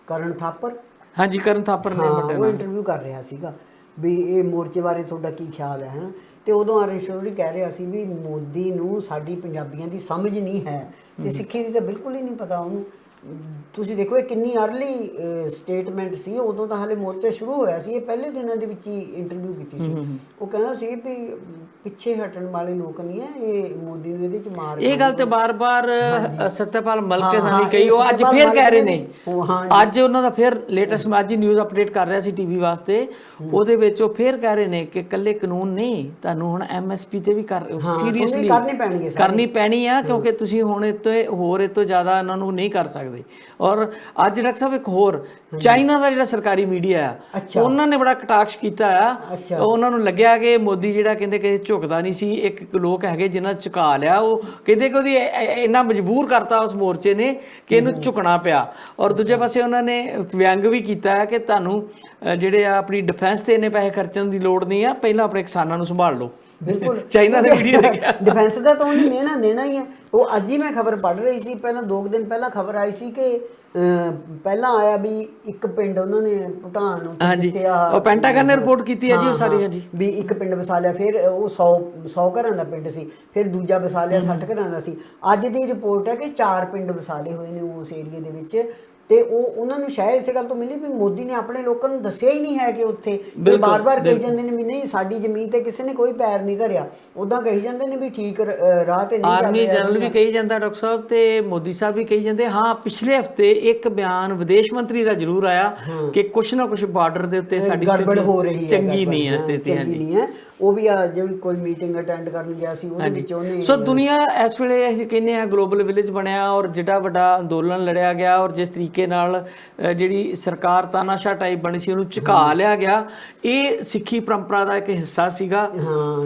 ਕਰਨ ਥਾਪਰ। ਹਾਂਜੀ, ਕਰਨ ਥਾਪਰ ਨੇ ਵੱਡੇ ਉਹ ਇੰਟਰਵਿਊ ਕਰ ਰਿਹਾ ਸੀਗਾ ਵੀ ਇਹ ਮੋਰਚੇ ਬਾਰੇ ਤੁਹਾਡਾ ਕੀ ਖਿਆਲ ਹੈ, ਹੈ। ਤੇ ਉਦੋਂ ਅਰੁਣ ਸ਼ੌਰੀ ਕਹਿ ਰਿਹਾ ਸੀ ਵੀ ਮੋਦੀ ਨੂੰ ਸਾਡੀ ਪੰਜਾਬੀਆਂ ਦੀ ਸਮਝ ਨਹੀਂ ਹੈ ਤੇ ਸਿੱਖੀ ਦੀ ਤਾਂ ਬਿਲਕੁਲ ਹੀ ਨਹੀਂ ਪਤਾ ਉਹਨੂੰ। ਤੁਸੀਂ ਦੇਖੋ ਇਹ ਕਿੰਨੀ ਅਰਲੀ ਸਟੇਟਮੈਂਟ ਸੀ, ਉਦੋਂ ਤਾਂ ਹਾਲੇ ਮੋਰਚਾ ਸ਼ੁਰੂ ਹੋਇਆ ਸੀ, ਇਹ ਪਹਿਲੇ ਦਿਨਾਂ ਦੇ ਵਿੱਚ ਹੀ ਇੰਟਰਵਿਊ ਕੀਤੀ ਸੀ। ਉਹ ਕਹਿੰਦਾ ਸੀ ਵੀ ਪਿੱਛੇ ਹਟਣ ਵਾਲੇ ਲੋਕ ਨਹੀਂ ਹੈ, ਇਹ ਮੋਦੀ ਨੂੰ ਇਹਦੇ 'ਚ ਮਾਰ। ਇਹ ਗੱਲ ਤੇ ਬਾਰ-ਬਾਰ ਸਤਿਆਪਾਲ ਮਲਕ ਨੇ ਕਹੀ, ਉਹ ਅੱਜ ਫੇਰ ਕਹਿ ਰਹੇ ਨੇ। ਅੱਜ ਉਹਨਾਂ ਦਾ ਫੇਰ ਲੇਟੈਸਟ ਅੱਜ ਹੀ ਨਿਊਜ਼ ਅਪਡੇਟ ਕਰ ਰਿਹਾ ਸੀ ਟੀਵੀ ਵਾਸਤੇ, ਉਹਦੇ ਵਿੱਚ ਉਹ ਫੇਰ ਕਹਿ ਰਹੇ ਨੇ ਕਿ ਇਕੱਲੇ ਕਾਨੂੰਨ ਨਹੀਂ, ਤੁਹਾਨੂੰ ਹੁਣ MSP ਤੇ ਵੀ ਸੀਰੀਅਸਲੀ ਕਰਨੀ ਪੈਣੀ ਆ, ਕਿਉਂਕਿ ਤੁਸੀਂ ਹੁਣ ਇਹ ਤੋਂ ਜ਼ਿਆਦਾ ਇਹਨਾਂ ਨੂੰ ਨਹੀਂ ਕਰ ਸਕਦੇ। ਔਰ ਅੱਜ ਡਾਕਟਰ ਸਾਹਿਬ ਇੱਕ ਹੋਰ ਚਾਈਨਾ ਦਾ ਜਿਹੜਾ ਸਰਕਾਰੀ ਮੀਡੀਆ ਆ, ਉਹਨਾਂ ਨੇ ਬੜਾ ਕਟਾਕਸ਼ ਕੀਤਾ ਆ। ਉਹਨਾਂ ਨੂੰ ਲੱਗਿਆ ਕਿ ਮੋਦੀ ਜਿਹੜਾ ਕਹਿੰਦੇ ਕਿ ਝੁਕਦਾ ਨਹੀਂ ਸੀ, ਇੱਕ ਲੋਕ ਹੈਗੇ ਜਿਨ੍ਹਾਂ ਝੁਕਾ ਲਿਆ, ਉਹ ਕਹਿੰਦੇ ਕਿ ਉਹਦੀ ਇੰਨਾ ਮਜਬੂਰ ਕਰਤਾ ਉਸ ਮੋਰਚੇ ਨੇ ਕਿ ਇਹਨੂੰ ਝੁਕਣਾ ਪਿਆ। ਔਰ ਦੂਜੇ ਪਾਸੇ ਉਹਨਾਂ ਨੇ ਵਿਅੰਗ ਵੀ ਕੀਤਾ ਹੈ ਕਿ ਤੁਹਾਨੂੰ ਜਿਹੜੇ ਆ ਆਪਣੀ ਡਿਫੈਂਸ ਤੇ ਇੰਨੇ ਪੈਸੇ ਖਰਚਣ ਦੀ ਲੋੜ ਨਹੀਂ ਆ, ਪਹਿਲਾਂ ਆਪਣੇ ਕਿਸਾਨਾਂ ਨੂੰ ਸੰਭਾਲ ਲਓ। ਬਿਲਕੁਲ ਚਾਈਨਾ ਦੇ ਮੀਡੀਆ ਨੇ ਕਿਹਾ ਡਿਫੈਂਸ ਦਾ ਤਾਂ ਉਹਨੇ ਦੇਣਾ ਹੀ ਹੈ। ਉਹ ਅੱਜ ਹੀ ਮੈਂ ਖਬਰ ਪੜ੍ਹ ਰਹੀ ਸੀ, ਪਹਿਲਾਂ 2 ਦਿਨ ਪਹਿਲਾਂ ਖਬਰ ਆਈ ਸੀ ਕਿ ਪਹਿਲਾਂ ਆਇਆ ਵੀ ਇੱਕ ਪਿੰਡ ਉਹਨਾਂ ਨੇ ਭੂਟਾਨ ਨੂੰ ਜਿੱਤਿਆ, ਉਹ ਪੈਂਟਾਗਨ ਨੇ ਰਿਪੋਰਟ ਕੀਤੀ ਹੈ ਜੀ ਉਹ ਸਾਰੀ। ਹਾਂਜੀ, ਵੀ ਇੱਕ ਪਿੰਡ ਵਸਾ ਲਿਆ, ਫਿਰ ਉਹ 100 ਘਰਾਂ ਦਾ ਪਿੰਡ ਸੀ, ਫਿਰ ਦੂਜਾ ਵਸਾ ਲਿਆ 60 ਘਰਾਂ ਦਾ ਸੀ। ਅੱਜ ਦੀ ਰਿਪੋਰਟ ਹੈ ਕਿ 4 ਪਿੰਡ ਵਸਾਲੇ ਹੋਏ ਨੇ ਉਸ ਏਰੀਏ ਦੇ ਵਿੱਚ। ਤੇ ਉਹਨਾਂ ਨੂੰ ਸ਼ਾਇਦ ਇਸੇ ਗੱਲ ਤੋਂ ਮਿਲੀ ਵੀ ਮੋਦੀ ਨੇ ਆਪਣੇ ਲੋਕਾਂ ਨੂੰ ਦੱਸਿਆ ਹੀ ਨਹੀਂ ਹੈ ਕਿ ਉੱਥੇ ਬਾਰ-ਬਾਰ ਕਹੀ ਜਾਂਦੇ ਨੇ ਵੀ ਨਹੀਂ ਸਾਡੀ ਜ਼ਮੀਨ ਤੇ ਕਿਸੇ ਨੇ ਕੋਈ ਪੈਰ ਨਹੀਂ ਧਰਿਆ, ਉੱਦਾਂ ਕਹੀ ਜਾਂਦੇ ਨੇ ਵੀ ਠੀਕ ਰਾਹ ਤੇ ਨਹੀਂ। ਆਰਮੀ ਜਨਰਲ ਵੀ ਕਹੀ ਜਾਂਦਾ ਡਾਕਟਰ ਸਾਹਿਬ, ਤੇ ਮੋਦੀ ਸਾਹਿਬ ਵੀ ਕਹੀ ਜਾਂਦੇ। ਹਾਂ, ਪਿਛਲੇ ਹਫਤੇ ਇੱਕ ਬਿਆਨ ਵਿਦੇਸ਼ ਮੰਤਰੀ ਦਾ ਜ਼ਰੂਰ ਆਇਆ ਕਿ ਕੁਛ ਨਾ ਕੁਛ ਬਾਰਡਰ ਦੇ ਉੱਤੇ ਸਾਡੀ ਸਥਿਤੀ ਚੰਗੀ ਨਹੀਂ ਹੈ, ਸਥਿਤੀ ਹਾਂਜੀ। ਉਹ ਵੀ ਆ ਜਿਹੜੀ ਕੋਈ ਮੀਟਿੰਗ ਅਟੈਂਡ ਕਰਨ ਗਿਆ ਸੀ ਉਹਦੇ ਵਿੱਚ ਉਹਨੇ। ਸੋ ਦੁਨੀਆ ਇਸ ਵੇਲੇ ਅਸੀਂ ਕਹਿੰਦੇ ਆ ਗਲੋਬਲ ਵਿਲੇਜ ਬਣਿਆ, ਔਰ ਜਿਹੜਾ ਵੱਡਾ ਅੰਦੋਲਨ ਲੜਿਆ ਗਿਆ, ਔਰ ਜਿਸ ਤਰੀਕੇ ਨਾਲ ਜਿਹੜੀ ਸਰਕਾਰ ਤਾਨਾਸ਼ਾਹ ਟਾਈਪ ਬਣੀ ਸੀ ਉਹਨੂੰ ਝੁਕਾ ਲਿਆ ਗਿਆ, ਇਹ ਸਿੱਖੀ ਪਰੰਪਰਾ ਦਾ ਇੱਕ ਹਿੱਸਾ ਸੀਗਾ।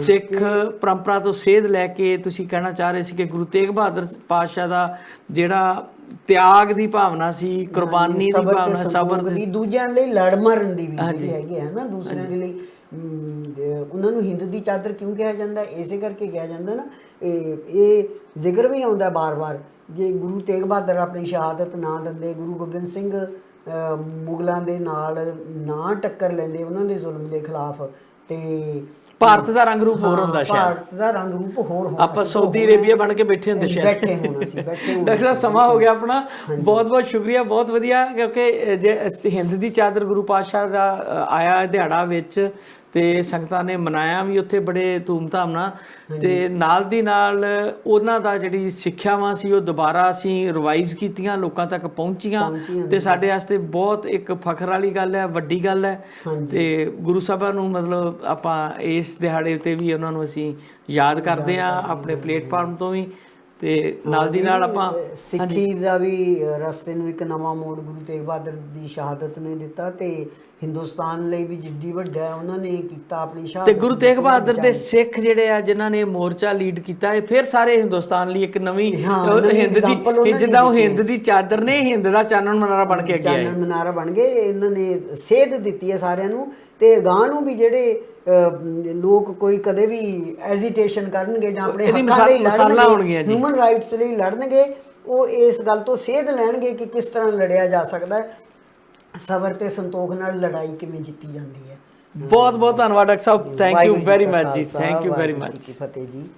ਸਿੱਖ ਪਰੰਪਰਾ ਤੋਂ ਸੇਧ ਲੈ ਕੇ ਤੁਸੀਂ ਕਹਿਣਾ ਚਾਹ ਰਹੇ ਸੀ ਕਿ ਗੁਰੂ ਤੇਗ ਬਹਾਦਰ ਪਾਤਸ਼ਾਹ ਦਾ ਜਿਹੜਾ ਤਿਆਗ ਦੀ ਭਾਵਨਾ ਸੀ, ਕੁਰਬਾਨੀ ਦੀ ਭਾਵਨਾ, ਸਬਰ ਦੀ, ਦੂਜਿਆਂ ਲਈ ਲੜ ਮਰਨ ਦੀ ਵੀ ਹੈਗੀ ਹੈ ਨਾ, ਦੂਸਰਿਆਂ ਦੇ ਲਈ। ਉਹਨਾਂ ਨੂੰ ਹਿੰਦ ਦੀ ਚਾਦਰ ਕਿਉਂ ਕਿਹਾ ਜਾਂਦਾ? ਇਸੇ ਕਰਕੇ ਕਿਹਾ ਜਾਂਦਾ ਨਾ, ਇਹ ਜ਼ਿਕਰ ਵੀ ਆਉਂਦਾ ਬਾਰ-ਬਾਰ, ਜੇ ਗੁਰੂ ਤੇਗ ਬਹਾਦਰ ਆਪਣੀ ਸ਼ਹਾਦਤ ਨਾ ਦਿੰਦੇ, ਗੁਰੂ ਗੋਬਿੰਦ ਸਿੰਘ ਮੁਗਲਾਂ ਦੇ ਨਾਲ ਨਾ ਟੱਕਰ ਲੈਂਦੇ ਉਹਨਾਂ ਦੇ ਜ਼ੁਲਮ ਦੇ ਖਿਲਾਫ, ਤੇ ਭਾਰਤ ਦਾ ਰੰਗ ਰੂਪ ਹੋਰ ਹੁੰਦਾ, ਭਾਰਤ ਦਾ ਰੰਗ ਰੂਪ ਹੋਰ ਹੁੰਦਾ, ਆਪਾਂ ਸਾਊਦੀ ਅਰੇਬੀਆ ਬਣ ਕੇ ਬੈਠੇ ਹੁੰਦੇ ਸ਼ਾਇਦ। ਡਾਕਟਰ ਸਾਹਿਬ ਸਮਾਂ ਹੋ ਗਿਆ ਆਪਣਾ, ਬਹੁਤ-ਬਹੁਤ ਸ਼ੁਕਰੀਆ, ਬਹੁਤ ਵਧੀਆ, ਕਿਉਂਕਿ ਜੇ ਹਿੰਦ ਦੀ ਚਾਦਰ ਗੁਰੂ ਪਾਤਸ਼ਾਹ ਦਾ ਆਇਆ ਦਿਹਾੜਾ ਵਿੱਚ ਤੇ ਸੰਗਤਾਂ ਨੇ ਮਨਾਇਆ ਵੀ ਉੱਥੇ ਬੜੇ ਧੂਮਧਾਮ ਨਾਲ, ਤੇ ਨਾਲ ਦੀ ਨਾਲ ਉਹਨਾਂ ਦਾ ਜਿਹੜੀ ਸਿੱਖਿਆਵਾਂ ਸੀ ਉਹ ਦੁਬਾਰਾ ਅਸੀਂ ਰਿਵਾਈਜ਼ ਕੀਤੀਆਂ, ਲੋਕਾਂ ਤੱਕ ਪਹੁੰਚੀਆਂ, ਤੇ ਸਾਡੇ ਵਾਸਤੇ ਬਹੁਤ ਇੱਕ ਫਖਰ ਵਾਲੀ ਗੱਲ ਹੈ, ਵੱਡੀ ਗੱਲ ਹੈ। ਤੇ ਗੁਰੂ ਸਾਹਿਬਾਂ ਨੂੰ ਮਤਲਬ ਆਪਾਂ ਇਸ ਦਿਹਾੜੇ ਉੱਤੇ ਵੀ ਉਹਨਾਂ ਨੂੰ ਅਸੀਂ ਯਾਦ ਕਰਦੇ ਹਾਂ ਆਪਣੇ ਪਲੇਟਫਾਰਮ ਤੋਂ ਵੀ, ਤੇ ਨਾਲ ਦੀ ਨਾਲ ਆਪਾਂ ਸਿੱਖੀ ਦਾ ਵੀ ਰਸਤੇ ਨੂੰ ਇੱਕ ਨਵਾਂ ਮੋੜ ਗੁਰੂ ਤੇਗ ਬਹਾਦਰ ਦੀ ਸ਼ਹਾਦਤ ਨੇ ਦਿੱਤਾ, ਤੇ ਹਿੰਦੁਸਤਾਨ ਲਈ ਵੀ ਜਿੱਡੀ ਵੱਡਾ ਉਹਨਾਂ ਨੇ ਕੀਤਾ ਆਪਣੀ ਸ਼ਹਾਦਤ। ਤੇ ਗੁਰੂ ਤੇਗ ਬਹਾਦਰ ਦੇ ਸਿੱਖ ਜਿਹੜੇ ਆ ਜਿਨ੍ਹਾਂ ਨੇ ਮੋਰਚਾ ਲੀਡ ਕੀਤਾ, ਇਹ ਫਿਰ ਸਾਰੇ ਹਿੰਦੁਸਤਾਨ ਲਈ ਇੱਕ ਨਵੀਂ ਹਿੰਦ ਦੀ, ਜਿੱਦਾਂ ਉਹ ਹਿੰਦ ਦੀ ਚਾਦਰ ਨੇ ਹਿੰਦ ਦਾ ਚਾਨਣ ਮਨਾਰਾ ਬਣ ਕੇ ਅੱਗੇ ਆਏ, ਚਾਨਣ ਮਨਾਰਾ ਬਣ ਗਏ। ਇਹਨਾਂ ਨੇ ਸੇਧ ਦਿੱਤੀ ਹੈ ਸਾਰਿਆਂ ਨੂੰ, ਤੇ ਗਾਂ ਨੂੰ ਵੀ ਜਿਹੜੇ ਲੋਕ ਕੋਈ ਕਦੇ ਵੀ ਐਜੀਟੇਸ਼ਨ ਕਰਨਗੇ ਜਾਂ ਆਪਣੇ ਹੱਕਾਂ ਲਈ ਲੜਨਗੇ, ਹਿਊਮਨ ਰਾਈਟਸ ਲਈ ਲੜਨਗੇ, ਉਹ ਇਸ ਗੱਲ ਤੋਂ ਸੇਧ ਲੈਣਗੇ ਕਿ ਕਿਸ ਤਰ੍ਹਾਂ ਲੜਿਆ ਜਾ ਸਕਦਾ ਹੈ। ਸਬਰ ਤੇ ਸੰਤੋਖ ਨਾਲ ਲੜਾਈ ਕਿਵੇਂ ਜਿੱਤੀ ਜਾਂਦੀ ਹੈ। ਬਹੁਤ ਬਹੁਤ ਧੰਨਵਾਦ doctor Sahib, thank you Waheguru ji very ਕਾ ਮਚ ਜੀ, Khalsa, thank you very Waheguru much. ਜੀ ਕੀ ਫਤਿਹ ਜੀ।